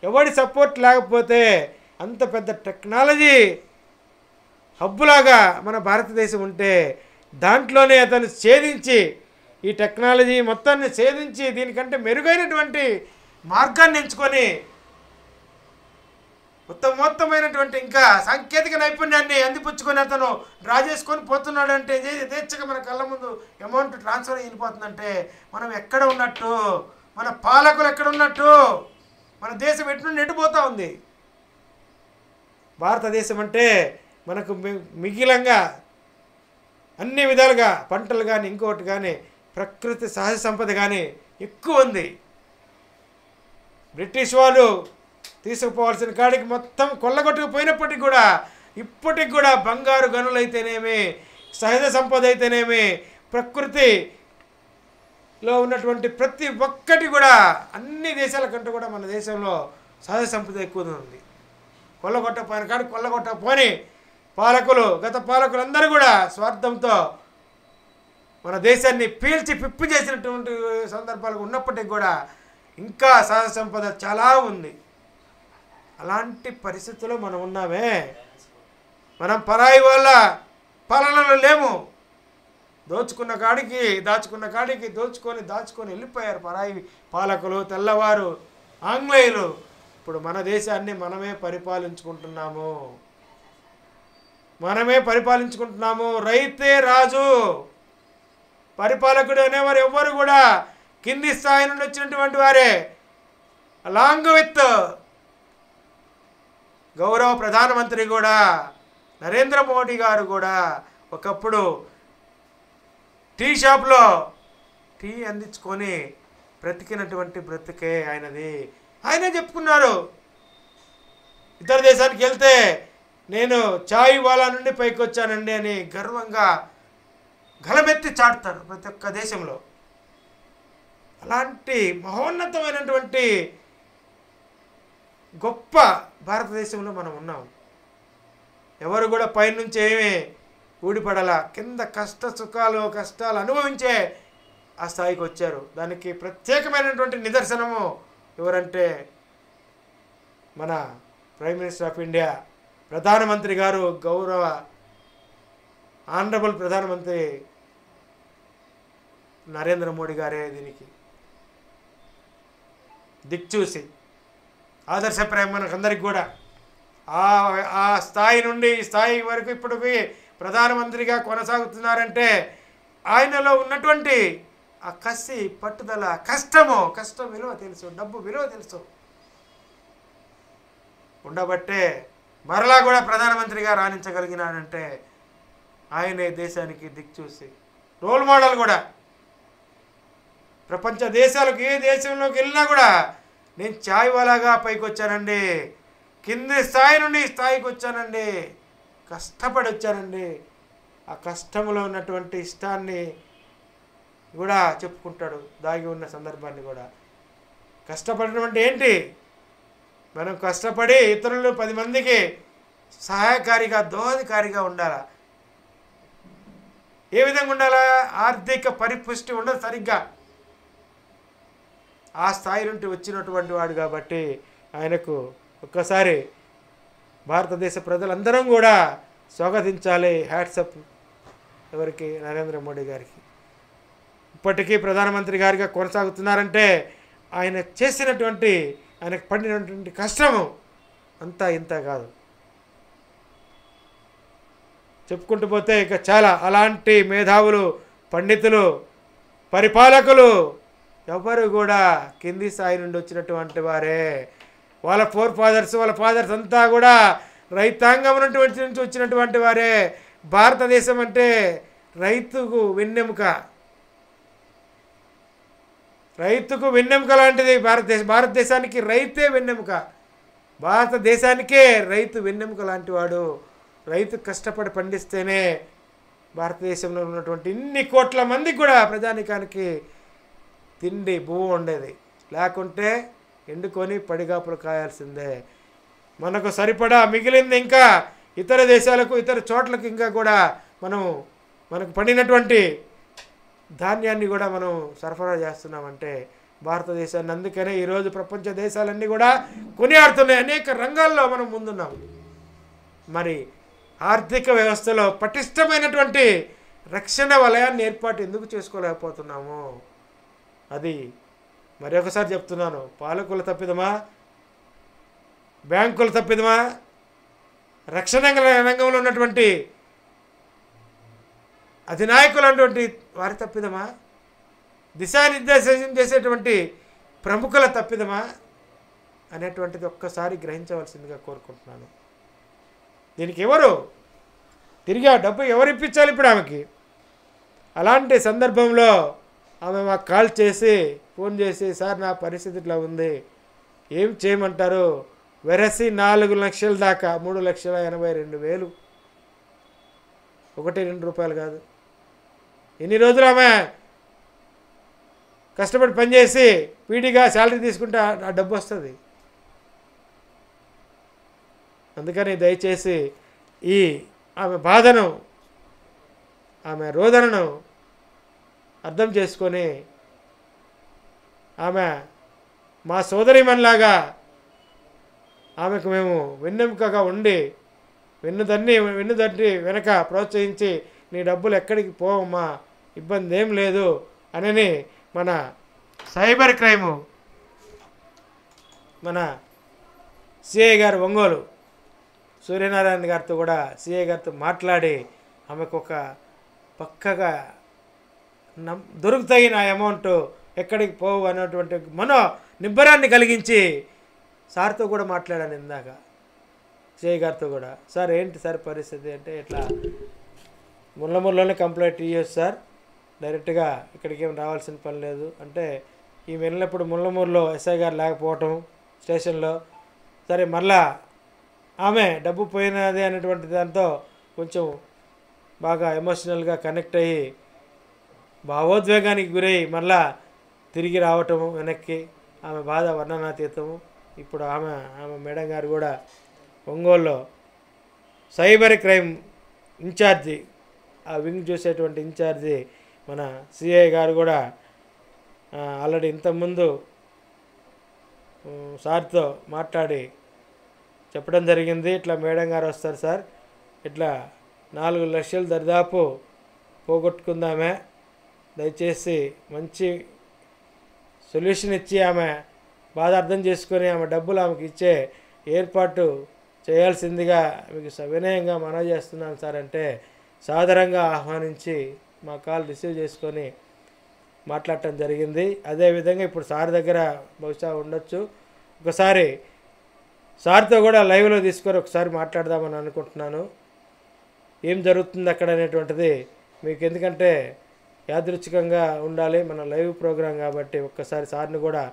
ఎవరి సపోర్ట్ లేకపోతే అంత పెద్ద టెక్నాలజీ హబ్బులాగా మన భారతదేశం ఉంటే దాంట్లోనే అతను ఛేదించి ఈ టెక్నాలజీ మొత్తాన్ని ఛేదించి దీనికంటే మెరుగైనటువంటి మార్గాన్ని ఎంచుకొని ఉత్తమోత్తమైనటువంటి ఇంకా సాంకేతిక నైపుణ్యాన్ని అందిపుచ్చుకొని అతను డ్రా చేసుకొని పోతున్నాడు అంటే యథేచ్ఛగా మన కళ్ళ ముందు అమౌంట్ ట్రాన్స్ఫర్ అయిపోతుందంటే మనం ఎక్కడ ఉన్నట్టు? మన పాలకులు ఎక్కడ ఉన్నట్టు? మన దేశం ఎటు నుండి ఎటుపోతూ ఉంది? భారతదేశం అంటే మనకు మిగిలంగా అన్ని విధాలుగా పంటలు కానీ ఇంకోటి కానీ ప్రకృతి సహజ సంపద కానీ ఎక్కువ ఉంది. బ్రిటిష్ వాళ్ళు తీసుకుపోవాల్సిన కాడికి మొత్తం కొల్లగొట్టుకుపోయినప్పటికీ కూడా ఇప్పటికి కూడా బంగారు గనులు అయితేనేమి, సహజ సంపద అయితేనేమి, ప్రకృతిలో ఉన్నటువంటి ప్రతి ఒక్కటి కూడా అన్ని దేశాల కంటే కూడా మన దేశంలో సహజ సంపద ఎక్కువ ఉంది. కొల్లగొట్టకపోయిన కాడికి కొల్లగొట్టకపోని పాలకులు, గత పాలకులు అందరూ కూడా స్వార్థంతో మన దేశాన్ని పీల్చి పిప్పి చేసినటువంటి సందర్భాలు ఉన్నప్పటికీ కూడా ఇంకా సహజ సంపద చాలా ఉంది. అలాంటి పరిస్థితుల్లో మనం ఉన్నామే. మనం పరాయి వాళ్ళ పాలనలో లేము. దోచుకున్న కాడికి దాచుకొని వెళ్ళిపోయారు పరాయి పాలకులు, తెల్లవారు, ఆంగ్లేయులు. ఇప్పుడు మన దేశాన్ని మనమే పరిపాలించుకుంటున్నాము. రైతే రాజు, పరిపాలకుడు అనేవారు ఎవ్వరు కూడా కింది స్థాయి నుండి వచ్చినటువంటి వారే. అలాంగ్ విత్ గౌరవ ప్రధానమంత్రి కూడా నరేంద్ర మోడీ గారు కూడా ఒకప్పుడు టీ షాప్లో టీ అందించుకొని బ్రతికినటువంటి బ్రతికే ఆయనది. ఆయనే చెప్పుకున్నారు, ఇతర దేశానికి వెళ్తే నేను చాయ్ వాలా నుండి పైకి వచ్చానండి అని గర్వంగా గలమెత్తి చాటుతారు ప్రతి ఒక్క దేశంలో. అలాంటి మహోన్నతమైనటువంటి గొప్ప భారతదేశంలో మనం ఉన్నాం. ఎవరు కూడా పైనుంచి ఏమీ ఊడిపడాల, కింద కష్టాలు అనుభవించే ఆ స్థాయికి వచ్చారు. దానికి ప్రత్యేకమైనటువంటి నిదర్శనము ఎవరంటే మన ప్రైమ్ మినిస్టర్ ఆఫ్ ఇండియా, ప్రధానమంత్రి గారు, గౌరవ ఆనరబుల్ ప్రధానమంత్రి నరేంద్ర మోడీ గారే దీనికి దిక్చూసి ఆదర్శప్రాయం మనకందరికి కూడా ఆ స్థాయి నుండి ఈ స్థాయి వరకు ఇప్పటికి ప్రధానమంత్రిగా కొనసాగుతున్నారంటే ఆయనలో ఉన్నటువంటి ఆ కసి, పట్టుదల, కష్టం విలువ తెలుసు, డబ్బు విలువ తెలుసు ఉండబట్టే మరలా కూడా ప్రధానమంత్రిగా రాణించగలిగినాడంటే ఆయనే దేశానికి దిక్చూసి రోల్ మోడల్ కూడా. ప్రపంచ దేశాలకు ఏ దేశంలోకి వెళ్ళినా కూడా నేను చాయ్ వాలాగా పైకి వచ్చానండి, కింది స్థాయి నుండి ఈ స్థాయికి వచ్చానండి, కష్టపడి వచ్చానండి. ఆ కష్టంలో ఉన్నటువంటి ఇష్టాన్ని కూడా చెప్పుకుంటాడు, దాగి ఉన్న సందర్భాన్ని కూడా. కష్టపడడం అంటే ఏంటి? మనం కష్టపడి ఇతరులు 10 మందికి సహాయకారిగా, దోహదకారిగా ఉండాలా. ఏ విధంగా ఉండాలా? ఆర్థిక పరిపుష్టి ఉండదు సరిగ్గా. ఆ స్థాయి నుండి వచ్చినటువంటి వాడు కాబట్టి ఆయనకు ఒక్కసారి భారతదేశ ప్రజలందరం కూడా స్వాగతించాలి. హ్యాట్సప్ ఎవరికి? నరేంద్ర మోడీ గారికి. ఇప్పటికీ ప్రధానమంత్రి గారిగా కొనసాగుతున్నారంటే ఆయన చేసినటువంటి ఆయనకు పడినటువంటి కష్టము అంతా ఇంత కాదు. చెప్పుకుంటూ పోతే ఇక చాలా అలాంటి మేధావులు, పండితులు, పరిపాలకులు ఎవరు కూడా కింది స్థాయి నుండి వచ్చినటువంటి వారే. వాళ్ళ వాళ్ళ ఫాదర్స్ అంతా కూడా రైతాంగం నుంచి వచ్చినటువంటి వారే. భారతదేశం అంటే రైతుకు వెన్నెముక, రైతుకు వెన్నెముక లాంటిది భారతదేశానికి రైతే వెన్నెముక. భారతదేశానికే రైతు వెన్నెముక లాంటి వాడు. రైతు కష్టపడి పండిస్తేనే భారతదేశంలో ఉన్నటువంటి ఇన్ని కోట్ల మందికి కూడా ప్రజానికానికి తిండి భూమి ఉండేది. లేకుంటే ఎండుకొని పడిగాపులు కాయాల్సిందే. మనకు సరిపడా మిగిలింది ఇంకా ఇతర దేశాలకు, ఇతర చోట్లకు ఇంకా కూడా మనకు పండినటువంటి ధాన్యాన్ని కూడా మనం సరఫరా చేస్తున్నామంటే భారతదేశాన్ని. అందుకనే ఈరోజు ప్రపంచ దేశాలన్నీ కూడా కొనియాడుతున్నాయి. అనేక రంగాల్లో మనం ముందున్నాం. మరి ఆర్థిక వ్యవస్థలో పటిష్టమైనటువంటి రక్షణ వలయాన్ని ఏర్పాటు ఎందుకు చేసుకోలేకపోతున్నాము? అది మరి ఒకసారి చెప్తున్నాను, పాలకుల తప్పిదమా, బ్యాంకుల తప్పిదమా, రక్షణ రంగంలో ఉన్నటువంటి అధినాయకులు అన్నటువంటి వారి తప్పిదమా, దిశానిర్దేశం చేసేటువంటి ప్రముఖుల తప్పిదమా అనేటువంటిది ఒక్కసారి గ్రహించవలసిందిగా కోరుకుంటున్నాను. దీనికి ఎవరు తిరిగి ఆ డబ్బు ఎవరు ఇప్పించాలి ఇప్పుడు ఆమెకి? అలాంటి సందర్భంలో ఆమె మాకు కాల్ చేసి ఫోన్ చేసి, సార్ నా పరిస్థితి ఇట్లా ఉంది, ఏం చేయమంటారు? వెరసి 4 లక్షల దాకా, 3,82,000, 1-2 రూపాయలు కాదు. ఎన్ని రోజులు ఆమె కష్టపడి పనిచేసి పీడీగా శాలరీ తీసుకుంటే ఆ డబ్బు వస్తుంది. అందుకని దయచేసి ఈ ఆమె బాధను, ఆమె రోదనను అర్థం చేసుకొని ఆమె మా సోదరిమణిలాగా ఆమెకు మేము వెన్నెముకగా ఉండి వెన్నుదట్టి వెనక ప్రోత్సహించి, నీ డబ్బులు ఎక్కడికి పోవమ్మా, ఇబ్బంది ఏం లేదు అని మన సైబర్ క్రైము మన సిఐ గారు ఒంగోలు సూర్యనారాయణ గారితో కూడా సిఐ గారితో మాట్లాడి ఆమెకు ఒక పక్కగా దొరుకుతాయి నా అమౌంట్, ఎక్కడికి పోవు అనేటువంటి నిబ్బరాన్ని కలిగించి సార్తో కూడా మాట్లాడాను ఇందాక, సిఐ గారితో కూడా. సార్ ఏంటి సార్ పరిస్థితి అంటే, ఇట్లా ముళ్ళమూరులోనే కంప్లైంట్ ఇవ్వచ్చు సార్, డైరెక్ట్గా ఇక్కడికి ఏం రావాల్సిన పని లేదు అంటే, ఈ వెళ్ళినప్పుడు ముళ్ళమూరులో ఎస్ఐ గారు లేకపోవటం స్టేషన్లో, సరే మళ్ళా ఆమె డబ్బు పోయినది అనేటువంటి దాంతో కొంచెం బాగా ఎమోషనల్గా కనెక్ట్ అయ్యి భావోద్వేగానికి గురై మళ్ళా తిరిగి రావటము వెనక్కి, ఆమె బాధ వర్ణనాతీతము. ఇప్పుడు ఆమె మేడం గారు కూడా ఒంగోలులో సైబర్ క్రైమ్ ఇన్ఛార్జి, ఆ వింగ్ చూసేటువంటి ఇన్ఛార్జి మన సిఐ గారు కూడా ఆల్రెడీ ఇంతకుముందు సార్తో మాట్లాడి చెప్పడం జరిగింది. ఇట్లా మేడం గారు వస్తారు సార్, ఇట్లా 4 లక్షలు దరిదాపు పోగొట్టుకుందామే, దయచేసి మంచి సొల్యూషన్ ఇచ్చి ఆమె బాధ అర్థం చేసుకొని ఆమె డబ్బులు ఆమెకి ఇచ్చే ఏర్పాటు చేయాల్సిందిగా మీకు సవినయంగా మనవి చేస్తున్నాను సార్ అంటే, సాదరంగా ఆహ్వానించి మా కాల్ రిసీవ్ చేసుకొని మాట్లాడటం జరిగింది. అదేవిధంగా ఇప్పుడు సార్ దగ్గర బహుశా ఉండొచ్చు, ఒకసారి సార్తో కూడా లైవ్లో తీసుకొని ఒకసారి మాట్లాడదామని అనుకుంటున్నాను. ఏం జరుగుతుంది అక్కడ అనేటువంటిది మీకు, ఎందుకంటే యాదృచ్ఛికంగా ఉండాలి, మన లైవ్ ప్రోగ్రాం కాబట్టి ఒక్కసారి సార్ని కూడా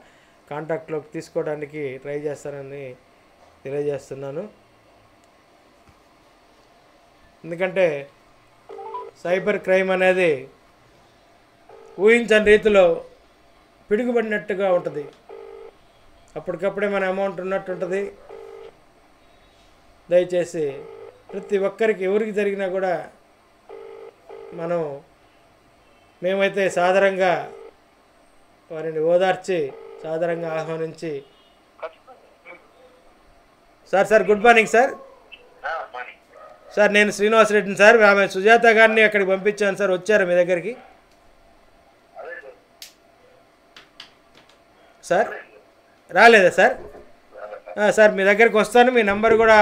కాంటాక్ట్లోకి తీసుకోవడానికి ట్రై చేస్తానని తెలియజేస్తున్నాను. ఎందుకంటే సైబర్ క్రైమ్ అనేది ఊహించని రీతిలో పిడుగుపడినట్టుగా ఉంటుంది. అప్పటికప్పుడే మన అమౌంట్ ఉన్నట్టు ఉంటుంది. దయచేసి ప్రతి ఒక్కరికి ఎవరికి జరిగినా కూడా మేమైతే సాదరంగా వారిని ఓదార్చి సాదరంగా ఆహ్వానించి, sir good morning sir. Sir నేను శ్రీనివాసరెడ్డిని సార్, ఆమె సుజాత గారిని అక్కడికి పంపించాను సార్, వచ్చారు మీ దగ్గరికి సార్ రాలేదా సార్? సార్ మీ దగ్గరికి వస్తాను, మీ నెంబర్ కూడా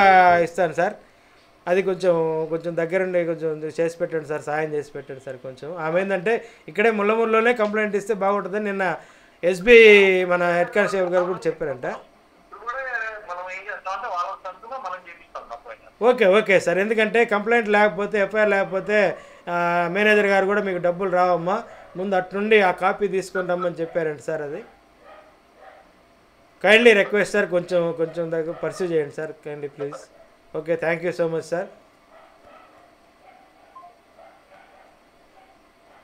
ఇస్తాను సార్. అది కొంచెం దగ్గరుండి కొంచెం చేసి పెట్టండి సార్, సాయం చేసి పెట్టండి సార్ కొంచెం. ఆమె ఏంటంటే ఇక్కడే ముళ్ళమూరులోనే కంప్లైంట్ ఇస్తే బాగుంటుందని నిన్న ఎస్బీ మన హెడ్ కానిస్టేబుల్ గారు కూడా చెప్పారంట. ఓకే సార్, ఎందుకంటే కంప్లైంట్ లేకపోతే ఎఫ్ఐఆర్ లేకపోతే మేనేజర్ గారు కూడా మీకు డబ్బులు రావమ్మా, ముందు అట్నుండి ఆ కాపీ తీసుకొని రమ్మని చెప్పారంట సార్. అది కైండ్లీ రిక్వెస్ట్ సార్, కొంచెం దగ్గర పర్సూ చేయండి sir, kindly please. Okay, thank you so much sir.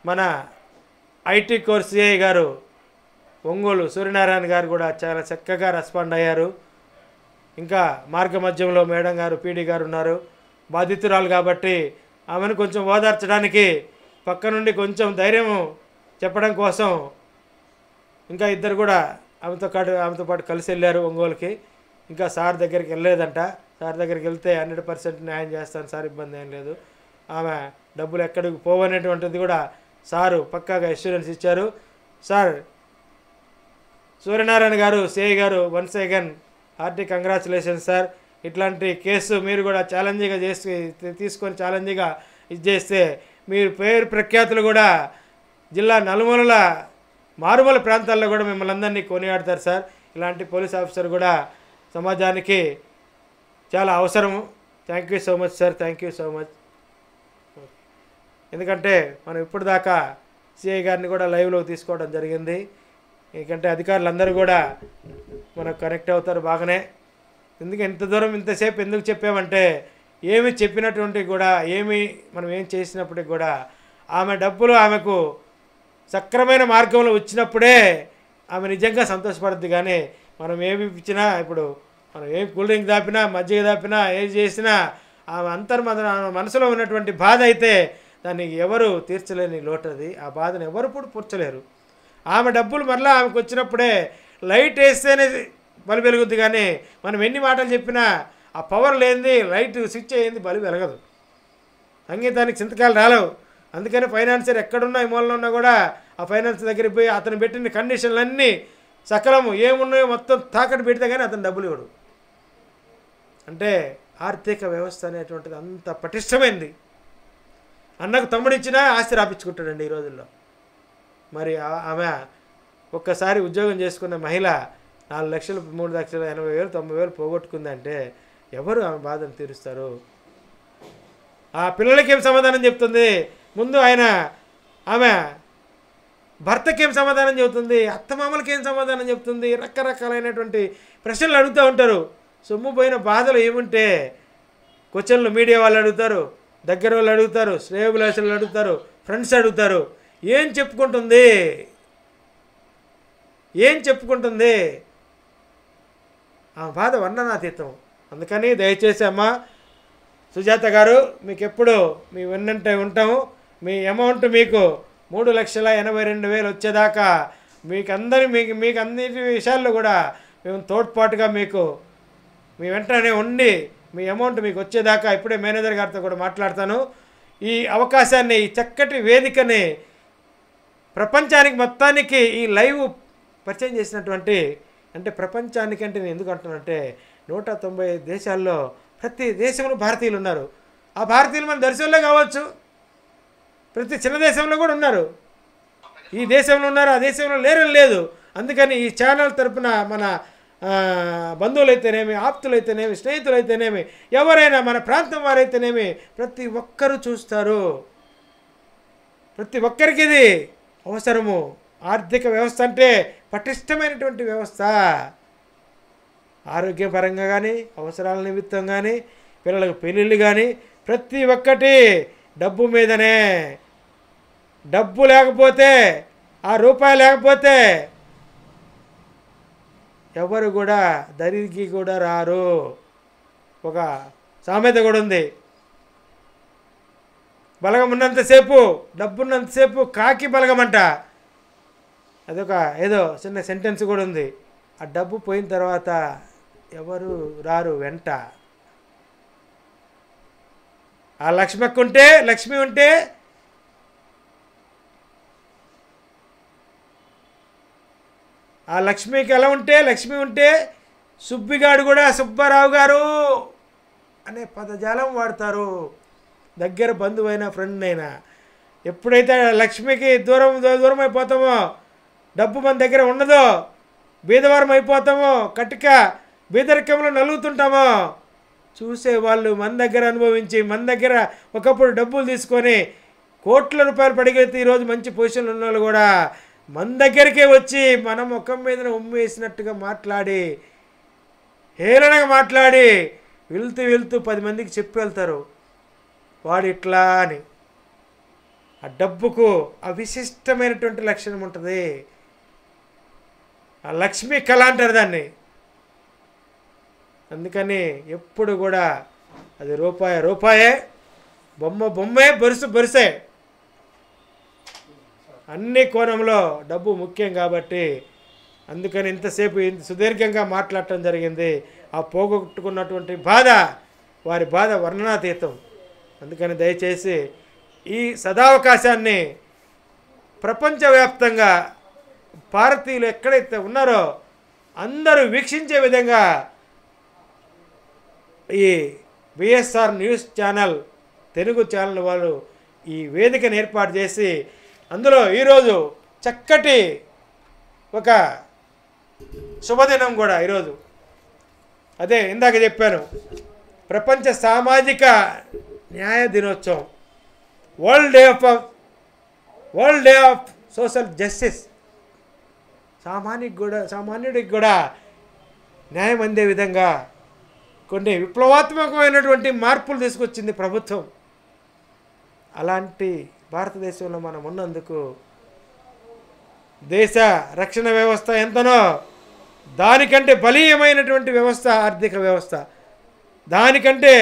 మన ఐటీ కోర్ సిఐ గారు ఒంగోలు సూర్యనారాయణ గారు కూడా చాలా చక్కగా రెస్పాండ్ అయ్యారు. ఇంకా మార్గ మధ్యంలో మేడం గారు పీడీ గారు ఉన్నారు, బాధితురాలు కాబట్టి ఆమెను కొంచెం ఓదార్చడానికి పక్క నుండి కొంచెం ధైర్యం చెప్పడం కోసం ఇంకా ఇద్దరు కూడా ఆమెతో పాటు కలిసి వెళ్ళారు ఒంగోలుకి. ఇంకా సార్ దగ్గరికి వెళ్ళలేదంట. సార్ దగ్గరికి వెళ్తే 100% న్యాయం చేస్తాను సార్, ఇబ్బంది ఏం లేదు, ఆమె డబ్బులు ఎక్కడికి పోవనేటువంటిది కూడా సారు పక్కాగా అష్యూరెన్స్ ఇచ్చారు. సార్ సూర్యనారాయణ గారు సిఐ గారు once again hearty congratulations sir. ఇట్లాంటి కేసు మీరు కూడా ఛాలెంజ్గా తీసుకొని ఛాలెంజ్గా ఇది చేస్తే మీరు పేరు ప్రఖ్యాతులు కూడా జిల్లా నలుమూలల మారుమూల ప్రాంతాల్లో కూడా మిమ్మల్ని అందరినీ కొనియాడతారు సార్. ఇలాంటి పోలీస్ ఆఫీసర్ కూడా సమాజానికి చాలా అవసరము. Thank you so much sir, thank you so much. ఎందుకంటే మనం ఇప్పుడు దాకా సిఐ గారిని కూడా లైవ్లో తీసుకోవడం జరిగింది. ఎందుకంటే అధికారులందరూ కూడా మనకు కనెక్ట్ అవుతారు బాగానే. ఎందుకు ఇంత దూరం ఇంతసేపు ఎందుకు చెప్పామంటే ఏమి చెప్పినటువంటి కూడా మనం ఏం చేసినప్పటికి కూడా ఆమె డబ్బులు ఆమెకు సక్రమైన మార్గంలో వచ్చినప్పుడే ఆమె నిజంగా సంతోషపడుద్ది. కానీ మనం ఏమి ఇచ్చినా, ఇప్పుడు మనం ఏం కూల్ డ్రింక్ దాపినా, మజ్జిగ దాపినా, ఏం చేసినా ఆమె మనసులో ఉన్నటువంటి బాధ అయితే దాన్ని ఎవరు తీర్చలేని లోటు అది. ఆ బాధను ఎవరు కూడా పూడ్చలేరు. ఆమె డబ్బులు మరలా ఆమెకు వచ్చినప్పుడే లైట్ వేస్తేనే బలి వెలుగుద్ది. కానీ మనం ఎన్ని మాటలు చెప్పినా ఆ పవర్ లేనిది, లైట్ స్విచ్ అయ్యింది, బలి వెలగదు. సంగీతానికి చింతకాయలు రాలవు. అందుకని ఫైనాన్సర్ ఎక్కడున్నా ఈ మూలలో ఉన్నా కూడా ఆ ఫైనాన్స్ దగ్గరికి పోయి అతను పెట్టిన కండిషన్లన్నీ సకలము ఏమున్నాయో మొత్తం తాకట్టు పెడితే కానీ అతను డబ్బులు ఇవ్వడు. అంటే ఆర్థిక వ్యవస్థ అనేటువంటిది అంత పటిష్టమైంది. అన్నకు తమ్ముడిచ్చినా ఆస్తి రాపించుకుంటాడండి ఈ రోజుల్లో. మరి ఆమె ఒక్కసారి ఉద్యోగం చేసుకున్న మహిళ 4 లక్షలు 3,80,000 90,000 పోగొట్టుకుందంటే ఎవరు ఆమె బాధను తీరుస్తారు? ఆ పిల్లలకి ఏం సమాధానం చెప్తుంది? ముందు ఆమె భర్తకి ఏం సమాధానం చెబుతుంది? అత్తమామలకి ఏం సమాధానం చెప్తుంది? రకరకాలైనటువంటి ప్రశ్నలు అడుగుతూ ఉంటారు. సొమ్ము పోయిన బాధలు ఏముంటే క్వశ్చన్లు మీడియా వాళ్ళు అడుగుతారు, దగ్గర వాళ్ళు అడుగుతారు, శ్రేయోభిలాషులు అడుగుతారు, ఫ్రెండ్స్ అడుగుతారు. ఏం చెప్పుకుంటుంది? ఆ బాధ వర్ణనాతీతం. అందుకని దయచేసి అమ్మ సుజాత గారు, మీకు ఎప్పుడు మీ వెన్నంటే ఉంటాము. మీ అమౌంట్ మీకు 3,82,000 వచ్చేదాకా మీకు అన్ని విషయాల్లో కూడా మేము తోడ్పాటుగా మీ వెంటనే ఉండి మీ అమౌంట్ మీకు వచ్చేదాకా ఇప్పుడే మేనేజర్ గారితో కూడా మాట్లాడతాను. ఈ అవకాశాన్ని, ఈ చక్కటి వేదికని ప్రపంచానికి మొత్తానికి ఈ లైవ్ పరిచయం చేసినటువంటి, అంటే ప్రపంచానికంటే నేను ఎందుకు అంటున్నానంటే 190 దేశాల్లో ప్రతి దేశంలో భారతీయులు ఉన్నారు. ఆ భారతీయులు మన దర్శనంలో కావచ్చు, ప్రతి చిన్న దేశంలో కూడా ఉన్నారు. ఈ దేశంలో ఉన్నారు, ఆ దేశంలో లేరని లేదు. అందుకని ఈ ఛానల్ తరపున మన బంధువులైతేనేమి, ఆప్తులైతేనేమి, స్నేహితులైతేనేమి, ఎవరైనా మన ప్రాంతం వారైతేనేమి ప్రతి ఒక్కరూ చూస్తారు. ప్రతి ఒక్కరికి ఇది అవసరము. ఆర్థిక వ్యవస్థ అంటే పటిష్టమైనటువంటి వ్యవస్థ. ఆరోగ్యపరంగా కానీ, అవసరాల నిమిత్తం కానీ, పిల్లలకు పెళ్ళిళ్ళు కానీ ప్రతి ఒక్కటి డబ్బు మీదనే. డబ్బు లేకపోతే, ఆ రూపాయి లేకపోతే ఎవరు కూడా దరికి కూడా రారు. ఒక సామెత కూడా ఉంది, బలగం ఉన్నంతసేపు, డబ్బున్నంతసేపు కాకి బలగమంట. అదొక ఏదో చిన్న సెంటెన్స్ కూడా ఉంది. ఆ డబ్బు పోయిన తర్వాత ఎవరు రారు వెంట. ఆ లక్ష్మి ఉంటే ఆ లక్ష్మికి ఎలా ఉంటే, లక్ష్మి ఉంటే సుబ్బిగాడు కూడా సుబ్బారావు గారు అనే పదజాలం వాడతారు. దగ్గర బంధువైనా ఫ్రెండ్ అయినా. ఎప్పుడైతే లక్ష్మికి దూరం అయిపోతామో, డబ్బు మన దగ్గర ఉండదో, బీదవారం అయిపోతామో, కటిక బీదరికంలో నలుగుతుంటామో, చూసేవాళ్ళు మన దగ్గర అనుభవించి, మన దగ్గర ఒకప్పుడు డబ్బులు తీసుకొని కోట్ల రూపాయలు పడిగెత్తి ఈరోజు మంచి పొజిషన్లో ఉన్న వాళ్ళు కూడా మన దగ్గరికే వచ్చి మన ముఖం మీద ఉమ్మేసినట్టుగా మాట్లాడి, హేళనగా మాట్లాడి వెళ్తూ 10 మందికి చెప్పి వెళ్తారు వాడు ఇట్లా అని. ఆ డబ్బుకు అవిశిష్టమైనటువంటి లక్షణం ఉంటుంది. ఆ లక్ష్మీ కళ అంటారు దాన్ని. అందుకని ఎప్పుడు కూడా అది రూపాయే, బొమ్మే, బొరుసే. అన్ని కోణంలో డబ్బు ముఖ్యం కాబట్టి అందుకని ఇంతసేపు సుదీర్ఘంగా మాట్లాడటం జరిగింది. ఆ పోగొట్టుకున్నటువంటి బాధ, వారి బాధ వర్ణనాతీతం. అందుకని దయచేసి ఈ సదావకాశాన్ని ప్రపంచవ్యాప్తంగా భారతీయులు ఎక్కడైతే ఉన్నారో అందరూ వీక్షించే విధంగా ఈ BSR news channel, Telugu channel వాళ్ళు ఈ వేదికను ఏర్పాటు చేసి అందులో ఈరోజు చక్కటి ఒక శుభదినం కూడా ఈరోజు. అదే ఇందాక చెప్పాను, ప్రపంచ సామాజిక న్యాయ దినోత్సవం, world day of social justice. సామాన్యుడికి కూడా న్యాయం అందే విధంగా కొన్ని విప్లవాత్మకమైనటువంటి మార్పులు తీసుకొచ్చింది ప్రభుత్వం. అలాంటి భారతదేశంలో మనం ఉన్నందుకు దేశ రక్షణ వ్యవస్థ ఎంతనో దానికంటే బలీయమైనటువంటి వ్యవస్థ ఆర్థిక వ్యవస్థ. దానికంటే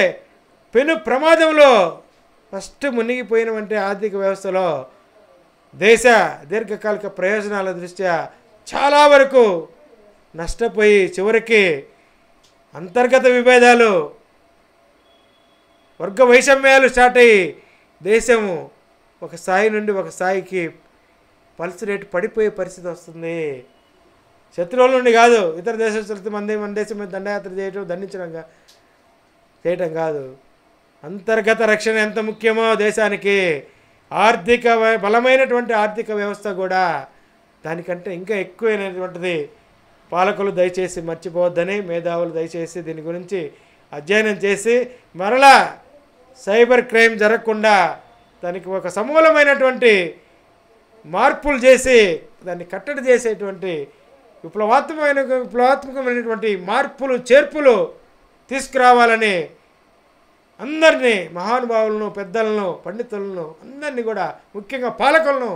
పెను ప్రమాదంలో ఫస్ట్ మునిగిపోయినటువంటి ఆర్థిక వ్యవస్థలో దేశ దీర్ఘకాలిక ప్రయోజనాల దృష్ట్యా చాలా వరకు నష్టపోయి చివరికి అంతర్గత విభేదాలు, వర్గ వైషమ్యాలు స్టార్ట్ అయ్యి దేశము ఒక స్థాయి నుండి ఒక స్థాయికి పల్స్ రేటు పడిపోయే పరిస్థితి వస్తుంది. శత్రువుల నుండి కాదు, ఇతర దేశస్తులతో మన దేశం మీద దండయాత్ర చేయటం కాదు. అంతర్గత రక్షణ ఎంత ముఖ్యమో దేశానికి, బలమైనటువంటి ఆర్థిక వ్యవస్థ కూడా దానికంటే ఇంకా ఎక్కువైనటువంటిది. పాలకులు దయచేసి మర్చిపోవద్దని, మేధావులు దయచేసి దీని గురించి అధ్యయనం చేసి మరలా సైబర్ క్రైమ్ జరగకుండా దానికి ఒక సమూలమైనటువంటి మార్పులు చేసి దాన్ని కట్టడి చేసేటువంటి విప్లవాత్మకమైనటువంటి మార్పులు చేర్పులు తీసుకురావాలని అందరినీ, మహానుభావులను, పెద్దలను, పండితులను అందరినీ కూడా ముఖ్యంగా పాలకులను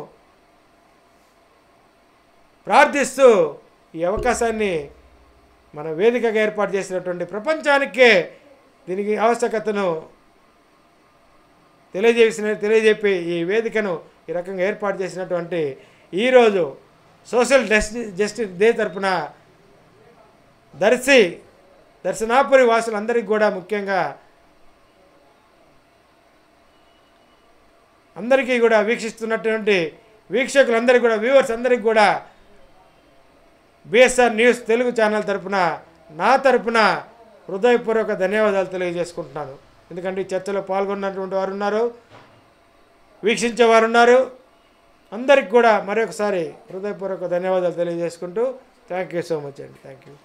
ప్రార్థిస్తూ ఈ అవకాశాన్ని మన వేదికగా ఏర్పాటు చేసినటువంటి ప్రపంచానికే దీనికి ఆవశ్యకతను తెలియజెప్పి ఈ వేదికను ఈ రకంగా ఏర్పాటు చేసినటువంటి ఈరోజు సోషల్ జస్టిస్ డే తరపున దర్శనాపురి వాసులందరికీ కూడా ముఖ్యంగా అందరికీ కూడా వీక్షిస్తున్నటువంటి వీక్షకులందరికీ కూడా, వ్యూవర్స్ అందరికీ కూడా బిఎస్ఆర్ న్యూస్ తెలుగు ఛానల్ తరపున, నా తరపున హృదయపూర్వక ధన్యవాదాలు తెలియజేసుకుంటున్నాను. ఎందుకంటే ఈ చర్చలో పాల్గొన్నటువంటి వారు ఉన్నారు, వీక్షించేవారు ఉన్నారు. అందరికి కూడా మరొకసారి హృదయపూర్వక ధన్యవాదాలు తెలియజేసుకుంటూ థ్యాంక్ యూ సో మచ్ అండి. Thank you.